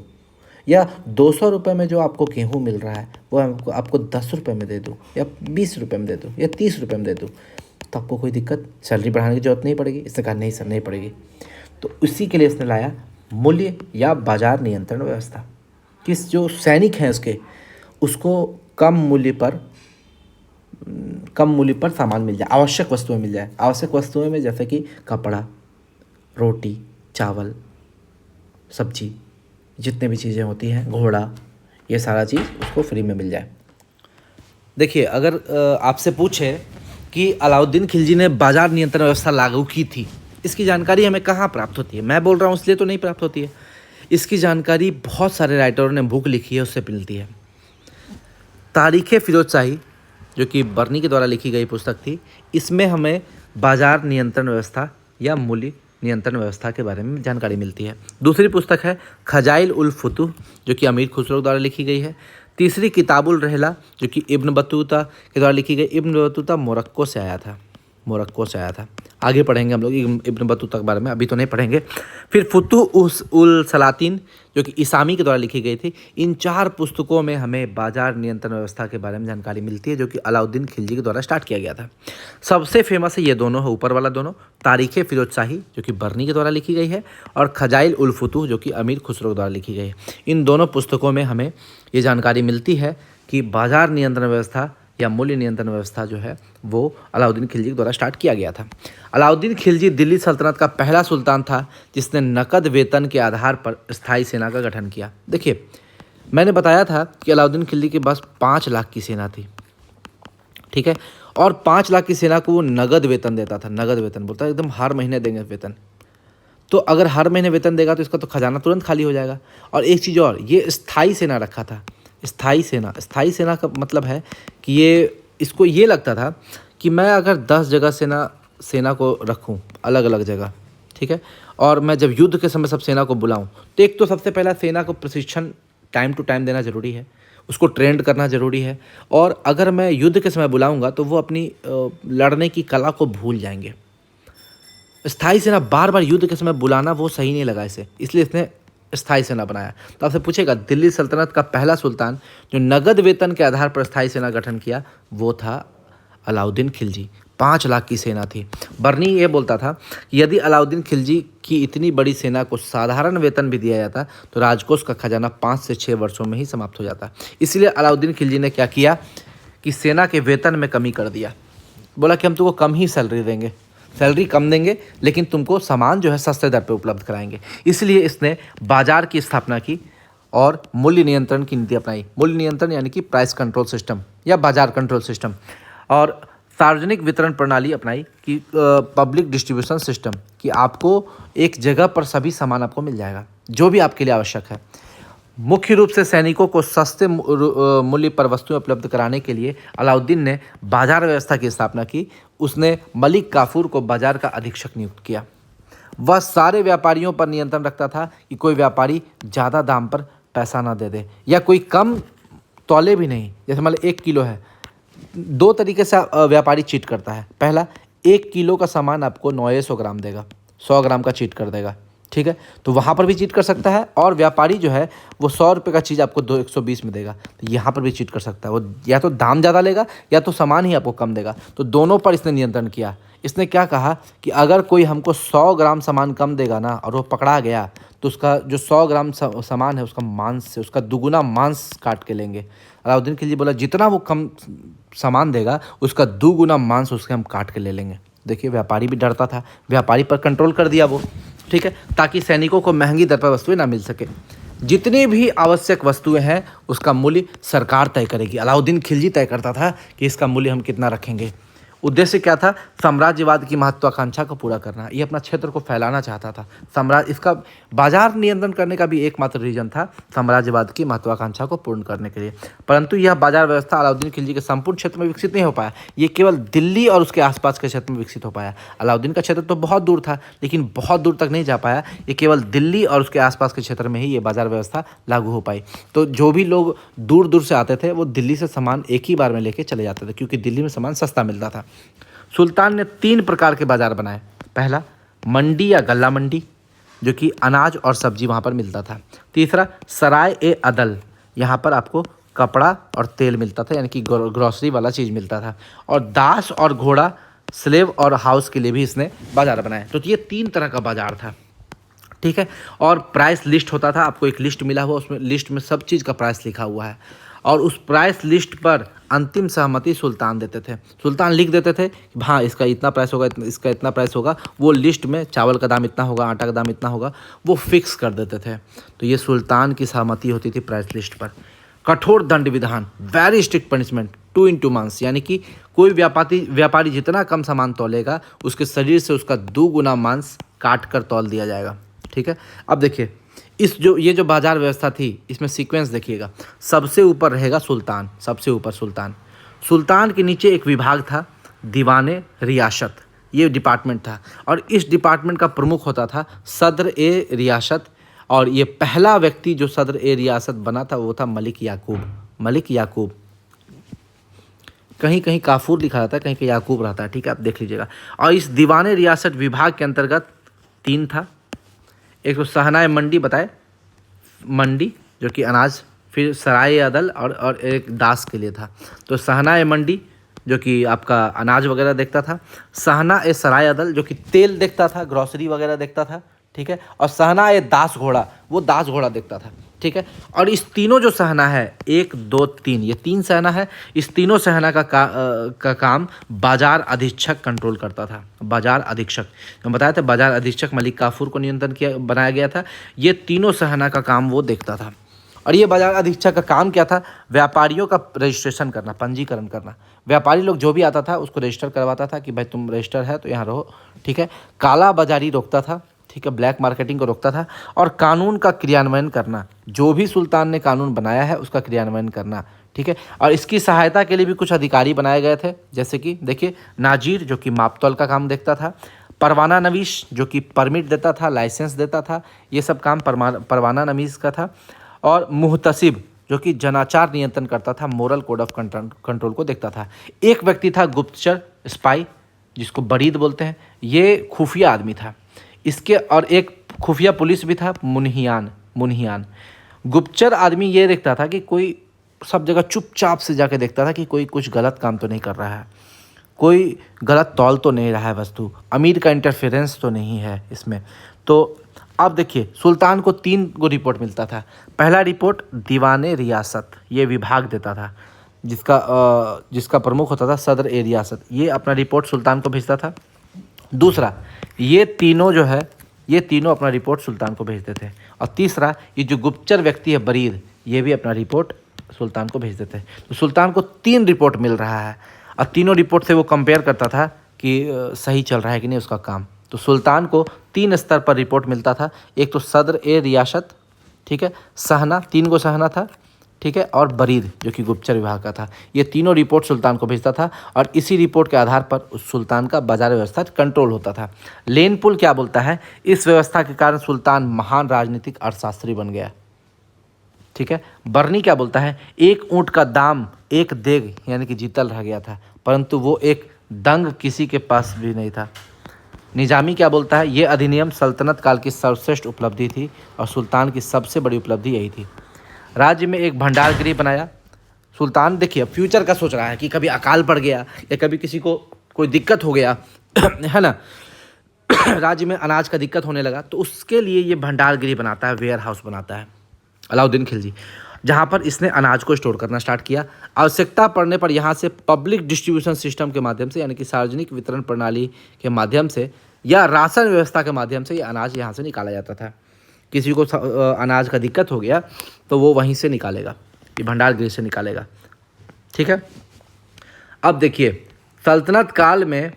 या 200 रुपये में जो आपको गेहूँ मिल रहा है वो आपको 10 रुपये में दे दूँ, या 20 रुपये में दे दूँ, या 30 रुपये में दे दूँ, तो आपको कोई दिक्कत, सैलरी बढ़ाने की जरूरत नहीं पड़ेगी? इसने कहा नहीं सर, नहीं पड़ेगी। तो इसी के लिए इसने लाया मूल्य या बाजार नियंत्रण व्यवस्था। किस जो सैनिक हैं उसके, उसको कम मूल्य पर सामान मिल जाए, आवश्यक वस्तुएं मिल जाए। आवश्यक वस्तुएं में जैसे कि कपड़ा, रोटी, चावल, सब्जी, जितने भी चीज़ें होती हैं, घोड़ा, ये सारा चीज़ उसको फ्री में मिल जाए। देखिए, अगर आपसे पूछे कि अलाउद्दीन खिलजी ने बाजार नियंत्रण व्यवस्था लागू की थी, इसकी जानकारी हमें कहाँ प्राप्त होती है? मैं बोल रहा हूँ इसलिए तो नहीं प्राप्त होती है। इसकी जानकारी बहुत सारे राइटरों ने बुक लिखी है, उससे मिलती है। तारीख़े फिरोजशाही, जो कि बर्नी के द्वारा लिखी गई पुस्तक थी, इसमें हमें बाजार नियंत्रण व्यवस्था या मूल्य नियंत्रण व्यवस्था के बारे में जानकारी मिलती है। दूसरी पुस्तक है खजाइल उल फुतूह, जो कि अमीर खुसरो द्वारा लिखी गई है। तीसरी किताबुल रहला, जो कि इब्न बतूता के द्वारा लिखी गई। इब्न बतूता मोरक्को से आया था। आगे पढ़ेंगे हम लोग इब्न बतूता के बारे में, अभी तो नहीं पढ़ेंगे। फिर फुतूह उल सलातीन, जो कि इसामी के द्वारा लिखी गई थी। इन 4 पुस्तकों में हमें बाजार नियंत्रण व्यवस्था के बारे में जानकारी मिलती है, जो कि अलाउद्दीन खिलजी के द्वारा स्टार्ट किया गया था। सबसे फेमस है ये दोनों, है ऊपर वाला दोनों, तारीख़े फिरोजशाही, जो कि बर्नी के द्वारा लिखी गई है, और खजाइल उल फुतूह, जो कि अमीर खुसरो के द्वारा लिखी गई है। इन दोनों पुस्तकों में हमें ये जानकारी मिलती है कि बाजार नियंत्रण व्यवस्था या मूल्य नियंत्रण व्यवस्था जो है वो अलाउद्दीन खिलजी के द्वारा स्टार्ट किया गया था। अलाउद्दीन खिलजी दिल्ली सल्तनत का पहला सुल्तान था जिसने नकद वेतन के आधार पर स्थायी सेना का गठन किया। देखिए, मैंने बताया था कि अलाउद्दीन खिलजी के पास 5 लाख की सेना थी, ठीक है, और 5 लाख की सेना को वो नगद वेतन देता था। नगद वेतन बोलता है एकदम हर महीने देंगे वेतन। तो अगर हर महीने वेतन देगा तो इसका तो खजाना तुरंत खाली हो जाएगा। और एक चीज़ और, ये स्थायी सेना रखा था। स्थायी सेना का मतलब है कि इसको ये लगता था कि मैं अगर 10 जगह सेना को रखूं अलग अलग जगह, ठीक है, और मैं जब युद्ध के समय सब सेना को बुलाऊं, तो एक तो सबसे पहला सेना को प्रशिक्षण टाइम टू टाइम देना ज़रूरी है, उसको ट्रेंड करना ज़रूरी है। और अगर मैं युद्ध के समय बुलाऊंगा तो वो अपनी लड़ने की कला को भूल जाएंगे। स्थायी सेना बार बार युद्ध के समय बुलाना वो सही नहीं लगा इसे, इसलिए इसने स्थायी सेना बनाया। तो आपसे पूछेगा दिल्ली सल्तनत का पहला सुल्तान जो नगद वेतन के आधार पर स्थायी सेना गठन किया वो था अलाउद्दीन खिलजी। 5 लाख की सेना थी। बर्नी ये बोलता था कि यदि अलाउद्दीन खिलजी की इतनी बड़ी सेना को साधारण वेतन भी दिया जाता तो राजकोष का खजाना 5 से 6 वर्षों में ही समाप्त हो जाता। इसलिए अलाउद्दीन खिलजी ने क्या किया कि सेना के वेतन में कमी कर दिया। बोला कि हम तुमको कम ही सैलरी देंगे, सैलरी कम देंगे, लेकिन तुमको सामान जो है सस्ते दर पे उपलब्ध कराएंगे। इसलिए इसने बाजार की स्थापना की और मूल्य नियंत्रण की नीति अपनाई। मूल्य नियंत्रण यानी कि प्राइस कंट्रोल सिस्टम या बाजार कंट्रोल सिस्टम, और सार्वजनिक वितरण प्रणाली अपनाई कि पब्लिक डिस्ट्रीब्यूशन सिस्टम, कि आपको एक जगह पर सभी सामान आपको मिल जाएगा जो भी आपके लिए आवश्यक है। मुख्य रूप से सैनिकों को सस्ते मूल्य पर वस्तुएं उपलब्ध कराने के लिए अलाउद्दीन ने बाजार व्यवस्था की स्थापना की। उसने मलिक काफूर को बाजार का अधीक्षक नियुक्त किया। वह सारे व्यापारियों पर नियंत्रण रखता था कि कोई व्यापारी ज़्यादा दाम पर पैसा ना दे दे या कोई कम तौले भी नहीं। जैसे मान लो 1 किलो है, 2 तरीके से व्यापारी चीट करता है। पहला, 1 किलो का सामान आपको 900 ग्राम देगा, 100 ग्राम का चीट कर देगा, ठीक है, तो वहाँ पर भी चीट कर सकता है। और व्यापारी जो है वो 100 रुपये का चीज़ आपको 120 में देगा, तो यहाँ पर भी चीट कर सकता है। वो या तो दाम ज़्यादा लेगा या तो सामान ही आपको कम देगा। तो दोनों पर इसने नियंत्रण किया। इसने क्या कहा कि अगर कोई हमको 100 ग्राम सामान कम देगा ना और वो पकड़ा गया तो उसका जो 100 ग्राम सामान है उसका मांस से उसका दुगुना मांस काट के लेंगे। अलाउद्दीन खिलजी बोला जितना वो कम सामान देगा उसका दुगुना मांस उसके हम काट के ले लेंगे। देखिए व्यापारी भी डरता था, व्यापारी पर कंट्रोल कर दिया वो, ठीक है, ताकि सैनिकों को महंगी दर पर वस्तुएं ना मिल सके। जितनी भी आवश्यक वस्तुएं हैं उसका मूल्य सरकार तय करेगी। अलाउद्दीन खिलजी तय करता था कि इसका मूल्य हम कितना रखेंगे। उद्देश्य क्या था? साम्राज्यवाद की महत्वाकांक्षा को पूरा करना। ये अपना क्षेत्र को फैलाना चाहता था। इसका बाजार नियंत्रण करने का भी एकमात्र रीजन था साम्राज्यवाद की महत्वाकांक्षा को पूर्ण करने के लिए। परंतु यह बाजार व्यवस्था अलाउद्दीन खिलजी के संपूर्ण क्षेत्र में विकसित नहीं हो पाया। ये केवल दिल्ली और उसके आसपास के क्षेत्र में विकसित हो पाया। अलाउद्दीन का क्षेत्र तो बहुत दूर था, लेकिन बहुत दूर तक नहीं जा पाया। ये केवल दिल्ली और उसके आसपास के क्षेत्र में ही ये बाजार व्यवस्था लागू हो पाई। तो जो भी लोग दूर दूर से आते थे वो दिल्ली से सामान एक ही बार में लेके चले जाते थे, क्योंकि दिल्ली में सामान सस्ता मिलता था। सुल्तान ने 3 प्रकार के बाजार बनाए। पहला, मंडी या गल्ला मंडी, जो कि अनाज और सब्जी वहाँ पर मिलता था। तीसरा, सराय ए अदल, यहाँ पर आपको कपड़ा और तेल मिलता था, यानी कि ग्रॉसरी वाला चीज़ मिलता था। और दास और घोड़ा, स्लेव और हाउस के लिए भी इसने बाजार बनाए। तो ये 3 तरह का बाजार था, ठीक है। और प्राइस लिस्ट होता था, आपको एक लिस्ट मिला हुआ, उसमें लिस्ट में सब चीज़ का प्राइस लिखा हुआ है। और उस प्राइस लिस्ट पर अंतिम सहमति सुल्तान देते थे। सुल्तान लिख देते थे कि हाँ इसका इतना प्राइस होगा, इसका इतना प्राइस होगा। वो लिस्ट में चावल का दाम इतना होगा, आटा का दाम इतना होगा, वो फिक्स कर देते थे। तो ये सुल्तान की सहमति होती थी प्राइस लिस्ट पर। कठोर दंड विधान, very strict punishment, 2 into months, यानी कि कोई व्यापारी जितना कम सामान तौलेगा उसके शरीर से उसका 2 गुना मांस काट कर तौल दिया जाएगा, ठीक है। अब देखिए ये जो बाजार व्यवस्था थी इसमें सीक्वेंस देखिएगा। सबसे ऊपर रहेगा सुल्तान, सबसे ऊपर सुल्तान। सुल्तान के नीचे एक विभाग था दीवाने रियासत, ये डिपार्टमेंट था। और इस डिपार्टमेंट का प्रमुख होता था सदर ए रियासत। और ये पहला व्यक्ति जो सदर ए रियासत बना था वो था मलिक याकूब। कहीं कहीं काफूर लिखा रहता है, कहीं कहीं याकूब रहता है, ठीक है, आप देख लीजिएगा। और इस दीवाने रियासत विभाग के अंतर्गत 3 था। एक तो सहनाए मंडी बताए, मंडी जो कि अनाज, फिर सराय अदल और एक दास के लिए था। तो सहनाए मंडी जो कि आपका अनाज वगैरह देखता था, सहना ए सराय अदल जो कि तेल देखता था, ग्रॉसरी वगैरह देखता था, ठीक है। और सहना ए दास घोड़ा, वो दास घोड़ा देखता था, ठीक है। और इस तीनों जो सहना है 1, 2, 3, ये 3 सहना है। इस तीनों सहना का काम बाजार अधीक्षक कंट्रोल करता था। बाजार अधीक्षक मैं बताया था, बाजार अधीक्षक मलिक काफूर को नियंत्रण बनाया गया था। ये तीनों सहना का काम वो देखता था। और ये बाजार अधीक्षक का काम क्या था? व्यापारियों का रजिस्ट्रेशन करना, पंजीकरण करना। व्यापारी लोग जो भी आता था उसको रजिस्टर करवाता था कि भाई तुम रजिस्टर है तो यहाँ रहो, ठीक है। काला बाजारी रोकता था, ठीक है, ब्लैक मार्केटिंग को रोकता था। और कानून का क्रियान्वयन करना, जो भी सुल्तान ने कानून बनाया है उसका क्रियान्वयन करना, ठीक है। और इसकी सहायता के लिए भी कुछ अधिकारी बनाए गए थे, जैसे कि देखिए नाजीर जो कि मापतौल का काम देखता था, परवाना नवीश जो कि परमिट देता था, लाइसेंस देता था, ये सब काम परवाना नवीश का था। और मुहतसिब जो कि जनाचार नियंत्रण करता था, मोरल कोड ऑफ कंट्रोल को देखता था। एक व्यक्ति था गुप्तचर, स्पाई, जिसको बरीद बोलते हैं, ये खुफिया आदमी था इसके। और एक खुफिया पुलिस भी था, मुनहियान। गुप्तचर आदमी ये देखता था कि कोई सब जगह चुपचाप से जाके देखता था कि कोई कुछ गलत काम तो नहीं कर रहा है, कोई गलत तौल तो नहीं रहा है वस्तु, अमीर का इंटरफेरेंस तो नहीं है इसमें। तो अब देखिए सुल्तान को 3 गो रिपोर्ट मिलता था। पहला रिपोर्ट दीवाने रियासत, ये विभाग देता था, जिसका प्रमुख होता था सदर ए रियासत, ये अपना रिपोर्ट सुल्तान को भेजता था। दूसरा, ये तीनों जो है ये तीनों अपना रिपोर्ट सुल्तान को भेजते थे। और तीसरा, ये जो गुप्तचर व्यक्ति है बरीद, ये भी अपना रिपोर्ट सुल्तान को भेजते थे। तो सुल्तान को 3 रिपोर्ट मिल रहा है और तीनों रिपोर्ट से वो कंपेयर करता था कि सही चल रहा है कि नहीं उसका काम। तो सुल्तान को 3 स्तर पर रिपोर्ट मिलता था। एक तो सदर ए रियासत, ठीक है, सहना, 3 गो सहना था, ठीक है, और बरीद जो कि गुप्तचर विभाग का था। ये तीनों रिपोर्ट सुल्तान को भेजता था और इसी रिपोर्ट के आधार पर उस सुल्तान का बाजार व्यवस्था कंट्रोल होता था। लेनपुल क्या बोलता है? इस व्यवस्था के कारण सुल्तान महान राजनीतिक अर्थशास्त्री बन गया, ठीक है। बरनी क्या बोलता है? 1 ऊँट का दाम 1 देग यानी कि जीतल रह गया था, परंतु वो एक दंग किसी के पास भी नहीं था। निजामी क्या बोलता है? ये अधिनियम सल्तनत काल की सर्वश्रेष्ठ उपलब्धि थी और सुल्तान की सबसे बड़ी उपलब्धि यही थी। राज्य में एक भंडार गृह बनाया सुल्तान। देखिए फ्यूचर का सोच रहा है कि कभी अकाल पड़ गया या कभी किसी को कोई दिक्कत हो गया है ना, राज्य में अनाज का दिक्कत होने लगा, तो उसके लिए ये भंडार गृह बनाता है, वेयर हाउस बनाता है अलाउद्दीन खिलजी, जहाँ पर इसने अनाज को स्टोर करना स्टार्ट किया। आवश्यकता पड़ने पर यहाँ से पब्लिक डिस्ट्रीब्यूशन सिस्टम के माध्यम से, यानी कि सार्वजनिक वितरण प्रणाली के माध्यम से या राशन व्यवस्था के माध्यम से ये अनाज यहाँ से निकाला जाता था। किसी को अनाज का दिक्कत हो गया तो वो वहीं से निकालेगा, ये भंडार गृह से निकालेगा। ठीक है, अब देखिए सल्तनत काल में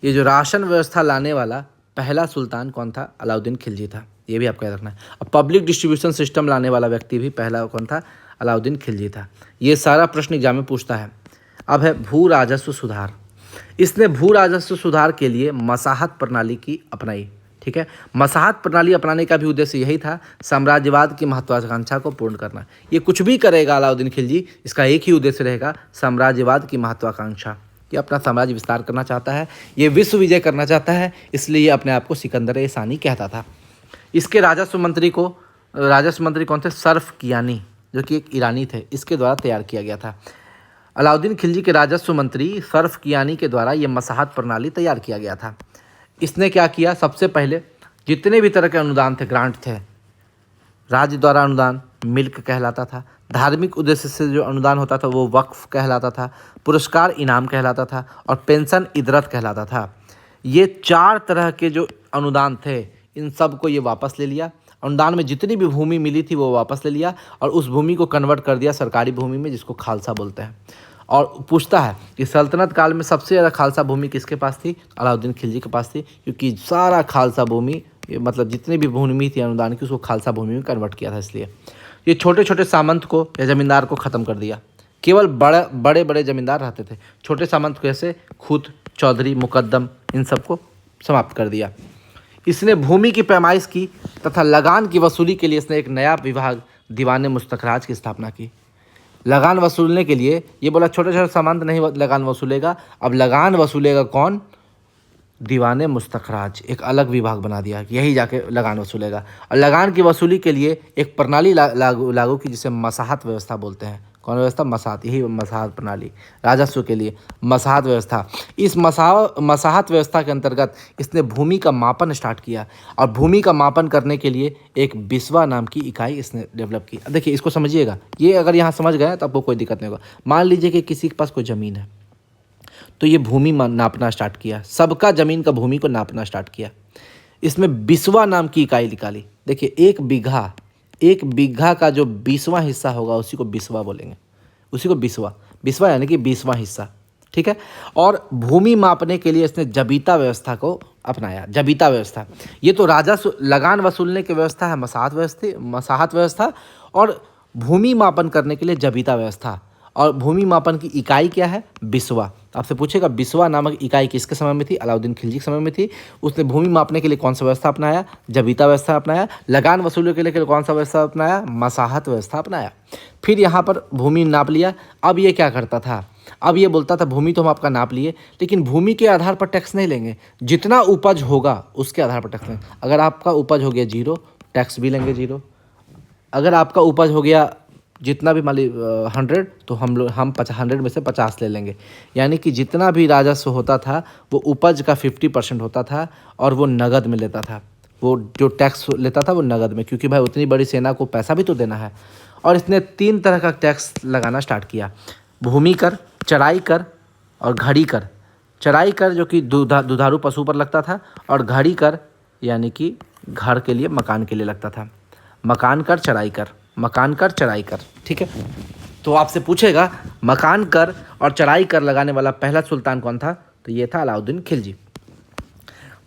ये जो राशन व्यवस्था लाने वाला पहला सुल्तान कौन था? अलाउद्दीन खिलजी था, ये भी आपको याद रखना है। अब पब्लिक डिस्ट्रीब्यूशन सिस्टम लाने वाला व्यक्ति भी पहला कौन था? अलाउद्दीन खिलजी था। ये सारा प्रश्न एग्जाम में पूछता है। अब है भू राजस्व सुधार। इसने भू राजस्व सुधार के लिए मसाहत प्रणाली की अपनाई। ठीक है, मसाहत प्रणाली अपनाने का भी उद्देश्य यही था, साम्राज्यवाद की महत्वाकांक्षा को पूर्ण करना। ये कुछ भी करेगा अलाउद्दीन खिलजी, इसका एक ही उद्देश्य रहेगा, साम्राज्यवाद की महत्वाकांक्षा। ये अपना साम्राज्य विस्तार करना चाहता है, ये विश्व विजय करना चाहता है, इसलिए ये अपने आप को सिकंदर सानी कहता था। इसके राजस्व मंत्री कौन थे? सर्फ कियानी, जो कि एक ईरानी थे, इसके द्वारा तैयार किया गया था। अलाउद्दीन खिलजी के राजस्व मंत्री सर्फ कियानी के द्वारा ये मसाहत प्रणाली तैयार किया गया था। इसने क्या किया? सबसे पहले जितने भी तरह के अनुदान थे, ग्रांट थे, राज्य द्वारा अनुदान मिल्क कहलाता था, धार्मिक उद्देश्य से जो अनुदान होता था वो वक्फ कहलाता था, पुरस्कार इनाम कहलाता था, और पेंशन इदरत कहलाता था। ये 4 तरह के जो अनुदान थे, इन सब को ये वापस ले लिया। अनुदान में जितनी भी भूमि मिली थी वो वापस ले लिया और उस भूमि को कन्वर्ट कर दिया सरकारी भूमि में, जिसको खालसा बोलते हैं। और पूछता है कि सल्तनत काल में सबसे ज़्यादा खालसा भूमि किसके पास थी? अलाउद्दीन खिलजी के पास थी, क्योंकि सारा खालसा भूमि, मतलब जितनी भी भूमि थी अनुदान की, उसको खालसा भूमि में कन्वर्ट किया था। इसलिए ये छोटे छोटे सामंत को या जमींदार को ख़त्म कर दिया। केवल बड़े बड़े जमींदार रहते थे, छोटे सामंत को जैसे खूत, चौधरी, मुकद्दम, इन सबको समाप्त कर दिया। इसने भूमि की पैमाइश की तथा लगान की वसूली के लिए इसने एक नया विभाग दीवाने मुस्तखराज की स्थापना की। लगान वसूलने के लिए ये बोला छोटे छोटे सामंत नहीं लगान वसूलेगा, अब लगान वसूलेगा कौन? दीवाने मुस्तखराज, एक अलग विभाग बना दिया, यही जाके लगान वसूलेगा। और लगान की वसूली के लिए एक प्रणाली लागू की, जिसे मसाहत व्यवस्था बोलते हैं। कौन व्यवस्था? मसाहत, यही मसाहत प्रणाली, राजस्व के लिए मसाहत व्यवस्था। इस मसाहत व्यवस्था के अंतर्गत इसने भूमि का मापन स्टार्ट किया और भूमि का मापन करने के लिए एक बिस्वा नाम की इकाई इसने डेवलप की। देखिए इसको समझिएगा, ये अगर यहाँ समझ गए तो आपको कोई दिक्कत नहीं होगा। मान लीजिए कि किसी के पास कोई ज़मीन है, तो ये भूमि नापना स्टार्ट किया, सबका ज़मीन का भूमि को नापना स्टार्ट किया। इसमें बिस्वा नाम की इकाई निकाली। देखिए एक बीघा का जो 20वां हिस्सा होगा उसी को बिस्वा बोलेंगे, उसी को बिस्वा यानी कि 20वां हिस्सा। ठीक है, और भूमि मापने के लिए इसने जबीता व्यवस्था को अपनाया। जबीता व्यवस्था, ये तो राजस्व लगान वसूलने की व्यवस्था है, मसाहत व्यवस्था, और भूमि मापन करने के लिए जबीता व्यवस्था। और भूमि मापन की इकाई क्या है? बिस्वा। आपसे पूछेगा बिस्वा नामक इकाई किसके समय में थी? अलाउद्दीन खिलजी के समय में थी। उसने भूमि मापने के लिए कौन सा व्यवस्था अपनाया? जबीता व्यवस्था अपनाया। लगान वसूली के लिए कौन सा व्यवस्था अपनाया? मसाहत व्यवस्था अपनाया। फिर यहाँ पर भूमि नाप लिया। अब ये क्या करता था? अब ये बोलता था भूमि तो हम आपका नाप लिए, लेकिन भूमि के आधार पर टैक्स नहीं लेंगे, जितना उपज होगा उसके आधार पर टैक्स लेंगे। अगर आपका उपज हो गया 0, टैक्स भी लेंगे 0। अगर आपका उपज हो गया जितना भी मान ली 100, तो हम 100 में से 50 ले लेंगे। यानी कि जितना भी राजस्व होता था वो उपज का 50% होता था और वो नगद में लेता था। वो जो टैक्स लेता था वो नगद में, क्योंकि भाई उतनी बड़ी सेना को पैसा भी तो देना है। और इसने 3 तरह का टैक्स लगाना स्टार्ट किया: भूमि कर, चराई कर और घड़ी कर। चराई कर जो कि दुधारू पशु पर लगता था, और घड़ी कर यानी कि घर के लिए, मकान के लिए लगता था। मकान कर, चराई कर, मकान कर, चराई कर। ठीक है, तो आपसे पूछेगा मकान कर और चराई कर लगाने वाला पहला सुल्तान कौन था? तो ये था अलाउद्दीन खिलजी।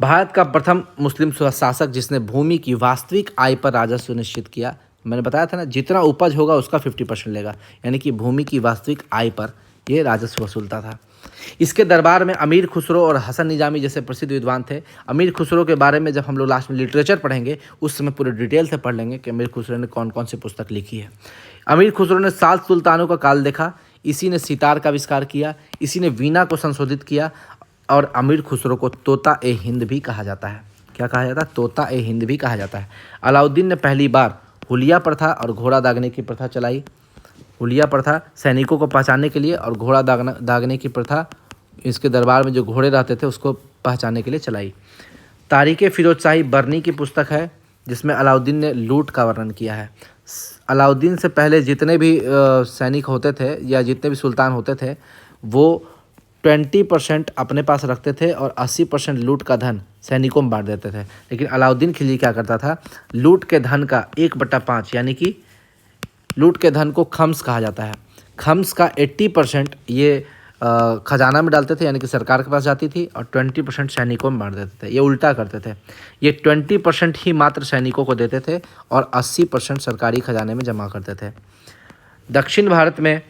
भारत का प्रथम मुस्लिम शासक जिसने भूमि की वास्तविक आय पर राजस्व निश्चित किया। मैंने बताया था ना, जितना उपज होगा उसका 50% लेगा, यानी कि भूमि की वास्तविक आय पर ये राजस्व वसूलता था। इसके दरबार में अमीर खुसरो और हसन निजामी जैसे प्रसिद्ध विद्वान थे। अमीर खुसरो के बारे में जब हम लोग लास्ट में लिटरेचर पढ़ेंगे उस समय पूरे डिटेल से पढ़ लेंगे कि अमीर खुसरो ने कौन कौन सी पुस्तक लिखी है। अमीर खुसरो ने 7 सुल्तानों का काल देखा। इसी ने सितार का आविष्कार किया, इसी ने वीणा को संशोधित किया, और अमीर खुसरो को तोता ए हिंद भी कहा जाता है। क्या कहा जाता है? तोता ए हिंद भी कहा जाता है। अलाउद्दीन ने पहली बार हुलिया प्रथा और घोड़ा दागने की प्रथा चलाई। हुलिया प्रथा सैनिकों को पहचानने के लिए, और घोड़ा दागने की प्रथा इसके दरबार में जो घोड़े रहते थे उसको पहचानने के लिए चलाई। तारीख़ फ़िरोज़ शाही बरनी की पुस्तक है जिसमें अलाउद्दीन ने लूट का वर्णन किया है। अलाउद्दीन से पहले जितने भी सैनिक होते थे या जितने भी सुल्तान होते थे वो 20% अपने पास रखते थे और 80% लूट का धन सैनिकों में बांट देते थे। लेकिन अलाउद्दीन खिलजी क्या करता था, लूट के धन का 1/5 यानी कि लूट के धन को खम्स कहा जाता है, खम्स का 80% ये खजाना में डालते थे यानी कि सरकार के पास जाती थी और 20% सैनिकों में बांट देते थे। ये उल्टा करते थे, ये 20% ही मात्र सैनिकों को देते थे और 80% सरकारी खजाने में जमा करते थे। दक्षिण भारत में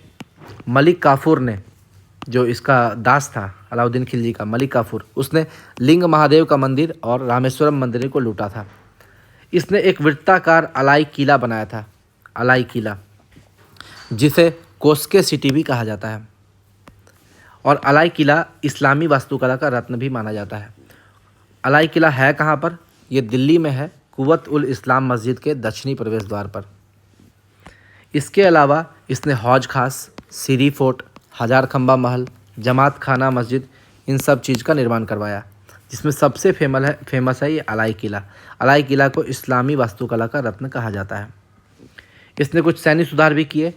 मलिक काफूर ने, जो इसका दास था अलाउद्दीन खिलजी का, मलिक काफूर, उसने लिंग महादेव का मंदिर और रामेश्वरम मंदिर को लूटा था। इसने एक वृत्ताकार अलाई किला बनाया था, अलाई किला, जिसे कोस्के सिटी भी कहा जाता है। और अलाई किला इस्लामी वास्तुकला का रत्न भी माना जाता है। अलाई किला है कहाँ पर? ये दिल्ली में है, कुव्वत उल इस्लाम मस्जिद के दक्षिणी प्रवेश द्वार पर। इसके अलावा इसने हौज खास, सीरी फोर्ट, हजार खंबा महल, जमात खाना मस्जिद, इन सब चीज़ का निर्माण करवाया, जिसमें सबसे फेमस है ये अलाई किला। अलाई किला को इस्लामी वास्तुकला का रत्न कहा जाता है। इसने कुछ सैन्य सुधार भी किए।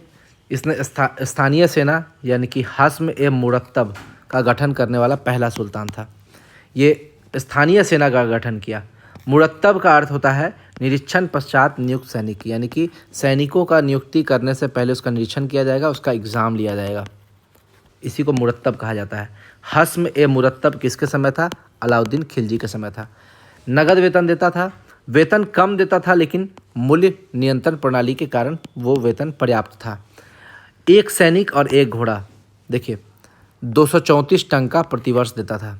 इसने स्थानीय सेना यानी कि हस्म ए मुरत्तब का गठन करने वाला पहला सुल्तान था। ये स्थानीय सेना का गठन किया। मुरत्तब का अर्थ होता है निरीक्षण पश्चात नियुक्त सैनिक, यानी कि सैनिकों का नियुक्ति करने से पहले उसका निरीक्षण किया जाएगा, उसका एग्ज़ाम लिया जाएगा, इसी को मुरत्तब कहा जाता है। हस्म ए मुरत्तब किसके समय था? अलाउद्दीन खिलजी के समय था। नगद वेतन देता था, वेतन कम देता था लेकिन मूल्य नियंत्रण प्रणाली के कारण वो वेतन पर्याप्त था। एक सैनिक और एक घोड़ा, देखिए 234 टन का प्रतिवर्ष देता था,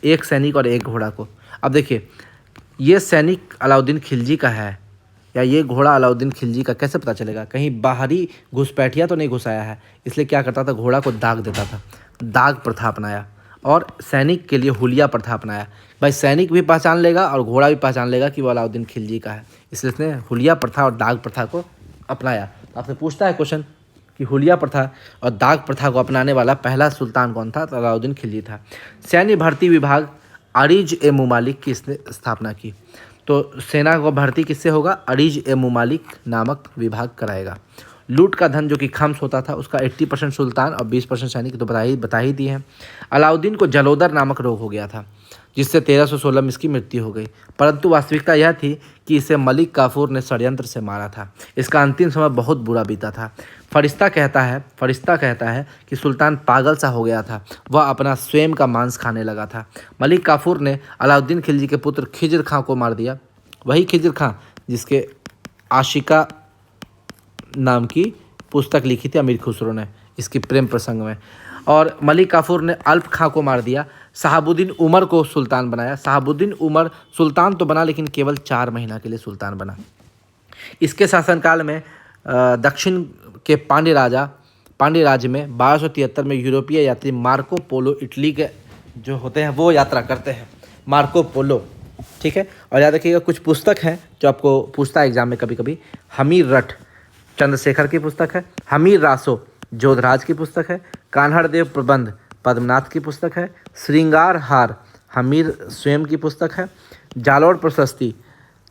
एक सैनिक और एक घोड़ा को। अब देखिए ये सैनिक अलाउद्दीन खिलजी का है या ये घोड़ा अलाउद्दीन खिलजी का, कैसे पता चलेगा? कहीं बाहरी घुसपैठिया तो नहीं घुसाया है, इसलिए क्या करता था, घोड़ा को दाग देता था, दाग प्रथा अपनाया। और सैनिक के लिए हुलिया प्रथा अपनाया। भाई सैनिक भी पहचान लेगा और घोड़ा भी पहचान लेगा कि वो अलाउद्दीन खिलजी का है, इसलिए उसने हुलिया प्रथा और दाग प्रथा को अपनाया। आपसे पूछता है क्वेश्चन कि हुलिया प्रथा और दाग प्रथा को अपनाने वाला पहला सुल्तान कौन था? तो अलाउद्दीन खिलजी था। सैन्य भर्ती विभाग अरीज ए मुमालिक की इसने स्थापना की। तो सेना को भर्ती किससे होगा? अरीज ए मुमालिक नामक विभाग कराएगा। लूट का धन जो कि खम्स होता था उसका 80% सुल्तान और 20% सैनिक, तो बता ही दी है। अलाउद्दीन को जलोदर नामक रोग हो गया था जिससे 1316 में इसकी मृत्यु हो गई, परंतु वास्तविकता यह थी कि इसे मलिक काफूर ने षड्यंत्र से मारा था। इसका अंतिम समय बहुत बुरा बीता था। फरिश्ता कहता है कि सुल्तान पागल सा हो गया था, वह अपना स्वयं का मांस खाने लगा था। मलिक काफूर ने अलाउद्दीन खिलजी के पुत्र खिज्र खां को मार दिया, वही खिज्र खां जिसके आशिका नाम की पुस्तक लिखी थी अमीर खुसरो ने इसकी प्रेम प्रसंग में। और मलिक काफूर ने अल्प खां को मार दिया। शहाबुद्दीन उमर को सुल्तान बनाया। शहाबुद्दीन उमर सुल्तान तो बना लेकिन केवल 4 महीना के लिए सुल्तान बना। इसके शासनकाल में दक्षिण के पांड्य राज्य में 1273 में यूरोपीय यात्री मार्को पोलो इटली के जो होते हैं वो यात्रा करते हैं, मार्को पोलो, ठीक है। और याद रखिएगा कुछ पुस्तक हैं जो आपको पूछता है एग्जाम में कभी कभी। हमीर रठ चंद्रशेखर की पुस्तक है, हमीर रासो जोधराज की पुस्तक है, कान्हड़देव प्रबंध पद्मनाथ की पुस्तक है, श्रृंगार हार हमीर स्वयं की पुस्तक है, जालोर प्रशस्ति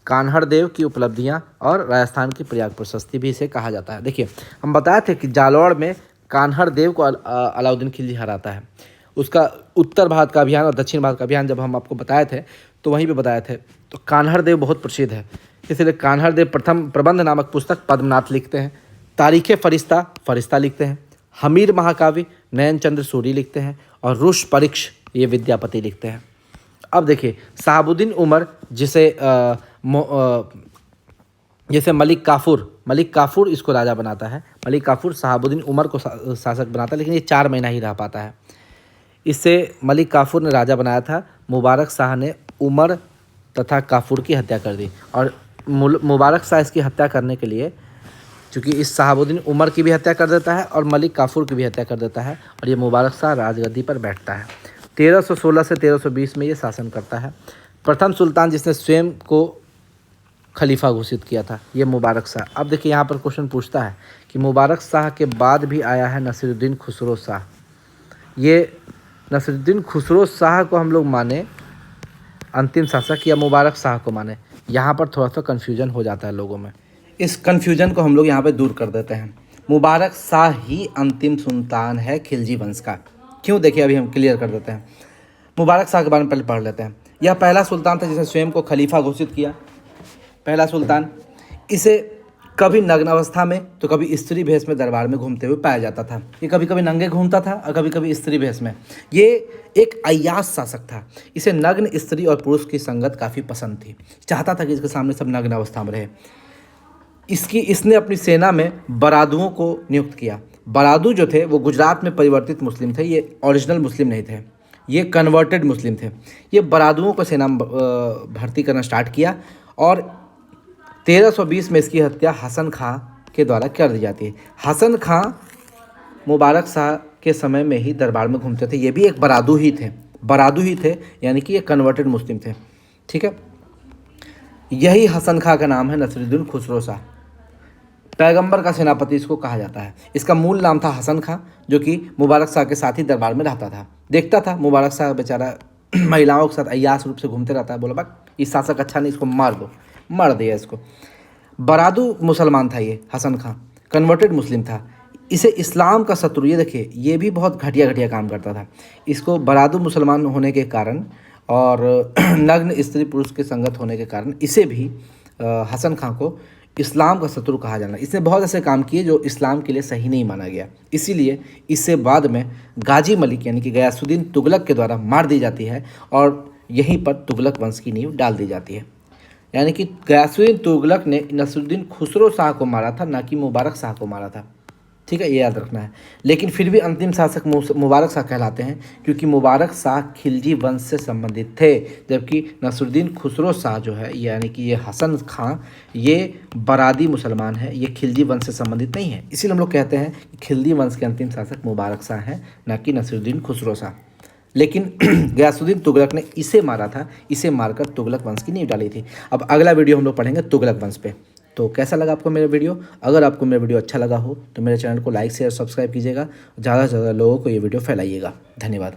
कान्हड़देव की उपलब्धियां और राजस्थान की प्रयाग प्रशस्ति भी इसे कहा जाता है। देखिए हम बताए थे कि जालोर में कान्हड़देव को अलाउद्दीन खिलजी हराता है। उसका उत्तर भारत का अभियान और दक्षिण भारत का अभियान जब हम आपको बताए थे तो वहीं पे बताए थे। तो कान्हड़देव बहुत प्रसिद्ध है, इसलिए कान्हड़देव प्रथम प्रबंध नामक पुस्तक पद्मनाथ लिखते हैं, तारीख़ फरिश्ता लिखते हैं, हमीर महाकाव्य नयन चंद्र सूरी लिखते हैं और रुष परीक्ष ये विद्यापति लिखते हैं। अब देखिए शहाबुद्दीन उमर जैसे मलिक काफूर इसको राजा बनाता है। मलिक काफूर शहाबुद्दीन उमर को शासक बनाता है, लेकिन ये 4 महीना ही रह पाता है। इससे मलिक काफूर ने राजा बनाया था। मुबारक शाह ने उमर तथा काफूर की हत्या कर दी और मुबारक शाह इसकी हत्या करने के लिए, चूँकि इस शहाबुद्दीन उमर की भी हत्या कर देता है और मलिक काफूर की भी हत्या कर देता है और ये मुबारक शाह राजगद्दी पर बैठता है। 1316 से 1320 में ये शासन करता है। प्रथम सुल्तान जिसने स्वयं को खलीफा घोषित किया था ये मुबारक शाह। अब देखिए यहाँ पर क्वेश्चन पूछता है कि मुबारक शाह के बाद भी आया है नसीरुद्दीन खुसरो शाह। ये नसीरुद्दीन खुसरो शाह को हम लोग माने अंतिम शासक या मुबारक शाह को माने। यहाँ पर थोड़ा सा कन्फ्यूजन हो जाता है लोगों में। इस कन्फ्यूजन को हम लोग यहाँ पे दूर कर देते हैं। मुबारक शाह ही अंतिम सुल्तान है खिलजी वंश का। क्यों, देखिए अभी हम क्लियर कर देते हैं। मुबारक शाह के बारे में पहले पढ़ लेते हैं। यह पहला सुल्तान था जिसने स्वयं को खलीफा घोषित किया। पहला सुल्तान। इसे कभी नग्न अवस्था में तो कभी स्त्री भेष में दरबार में घूमते हुए पाया जाता था। ये कभी कभी नंगे घूमता था और कभी कभी स्त्री भेष में। ये एक अय्याश शासक था। इसे नग्न स्त्री और पुरुष की संगत काफ़ी पसंद थी। चाहता था कि इसके सामने सब नग्न अवस्था में रहे। इसने अपनी सेना में बरादुओं को नियुक्त किया। बरादू जो थे वो गुजरात में परिवर्तित मुस्लिम थे। ये ओरिजिनल मुस्लिम नहीं थे, ये कन्वर्टेड मुस्लिम थे। ये बरादुओं को सेना में भर्ती करना स्टार्ट किया और 1320 में इसकी हत्या हसन खां के द्वारा कर दी जाती है। हसन खां मुबारक शाह के समय में ही दरबार में घूमते थे। ये भी एक बरादू ही थे, यानी कि ये कन्वर्टेड मुस्लिम थे। ठीक है, यही हसन खां का नाम है नसीरुद्दीन खुसरो शाह। पैगंबर का सेनापति इसको कहा जाता है। इसका मूल नाम था हसन खां, जो कि मुबारक शाह के साथ ही दरबार में रहता था। देखता था मुबारक शाह बेचारा महिलाओं के साथ अय्याश रूप से घूमते रहता है। बोला बा ये शासक अच्छा नहीं, इसको मार दो। मार दिया इसको। बरादू मुसलमान था ये हसन खां, कन्वर्टेड मुस्लिम था। इसे इस्लाम का शत्रु, ये देखिए ये भी बहुत घटिया काम करता था। इसको बरादू मुसलमान होने के कारण और नग्न स्त्री पुरुष के संगत होने के कारण इसे भी हसन खां को इस्लाम का शत्रु कहा जाना। इसने बहुत ऐसे काम किए जो इस्लाम के लिए सही नहीं माना गया। इसीलिए इससे बाद में गाजी मलिक यानी कि गयासुद्दीन तुगलक के द्वारा मार दी जाती है और यहीं पर तुगलक वंश की नींव डाल दी जाती है। यानी कि गयासुद्दीन तुगलक ने नसीरुद्दीन खुसरो शाह को मारा था, ना कि मुबारक शाह को मारा था। ठीक है, ये याद रखना है। लेकिन फिर भी अंतिम शासक मुबारक शाह कहलाते हैं क्योंकि मुबारक शाह खिलजी वंश से संबंधित थे, जबकि नसीरुद्दीन खुसरो शाह जो है यानी कि ये हसन खां, ये बरादी मुसलमान है, ये खिलजी वंश से संबंधित नहीं है। इसीलिए हम लोग कहते हैं कि खिलजी वंश के अंतिम शासक मुबारक शाह हैं, ना कि नसीरुद्दीन खुसरो शाह। लेकिन गयासुद्दीन तुगलक ने इसे मारा था। इसे मारकर तुगलक वंश की नींव डाली थी। अब अगला वीडियो हम लोग पढ़ेंगे तुगलक वंश पे। तो कैसा लगा आपको मेरा वीडियो? अगर आपको मेरा वीडियो अच्छा लगा हो तो मेरे चैनल को लाइक शेयर सब्सक्राइब कीजिएगा। ज़्यादा से ज़्यादा लोगों को ये वीडियो फैलाइएगा। धन्यवाद।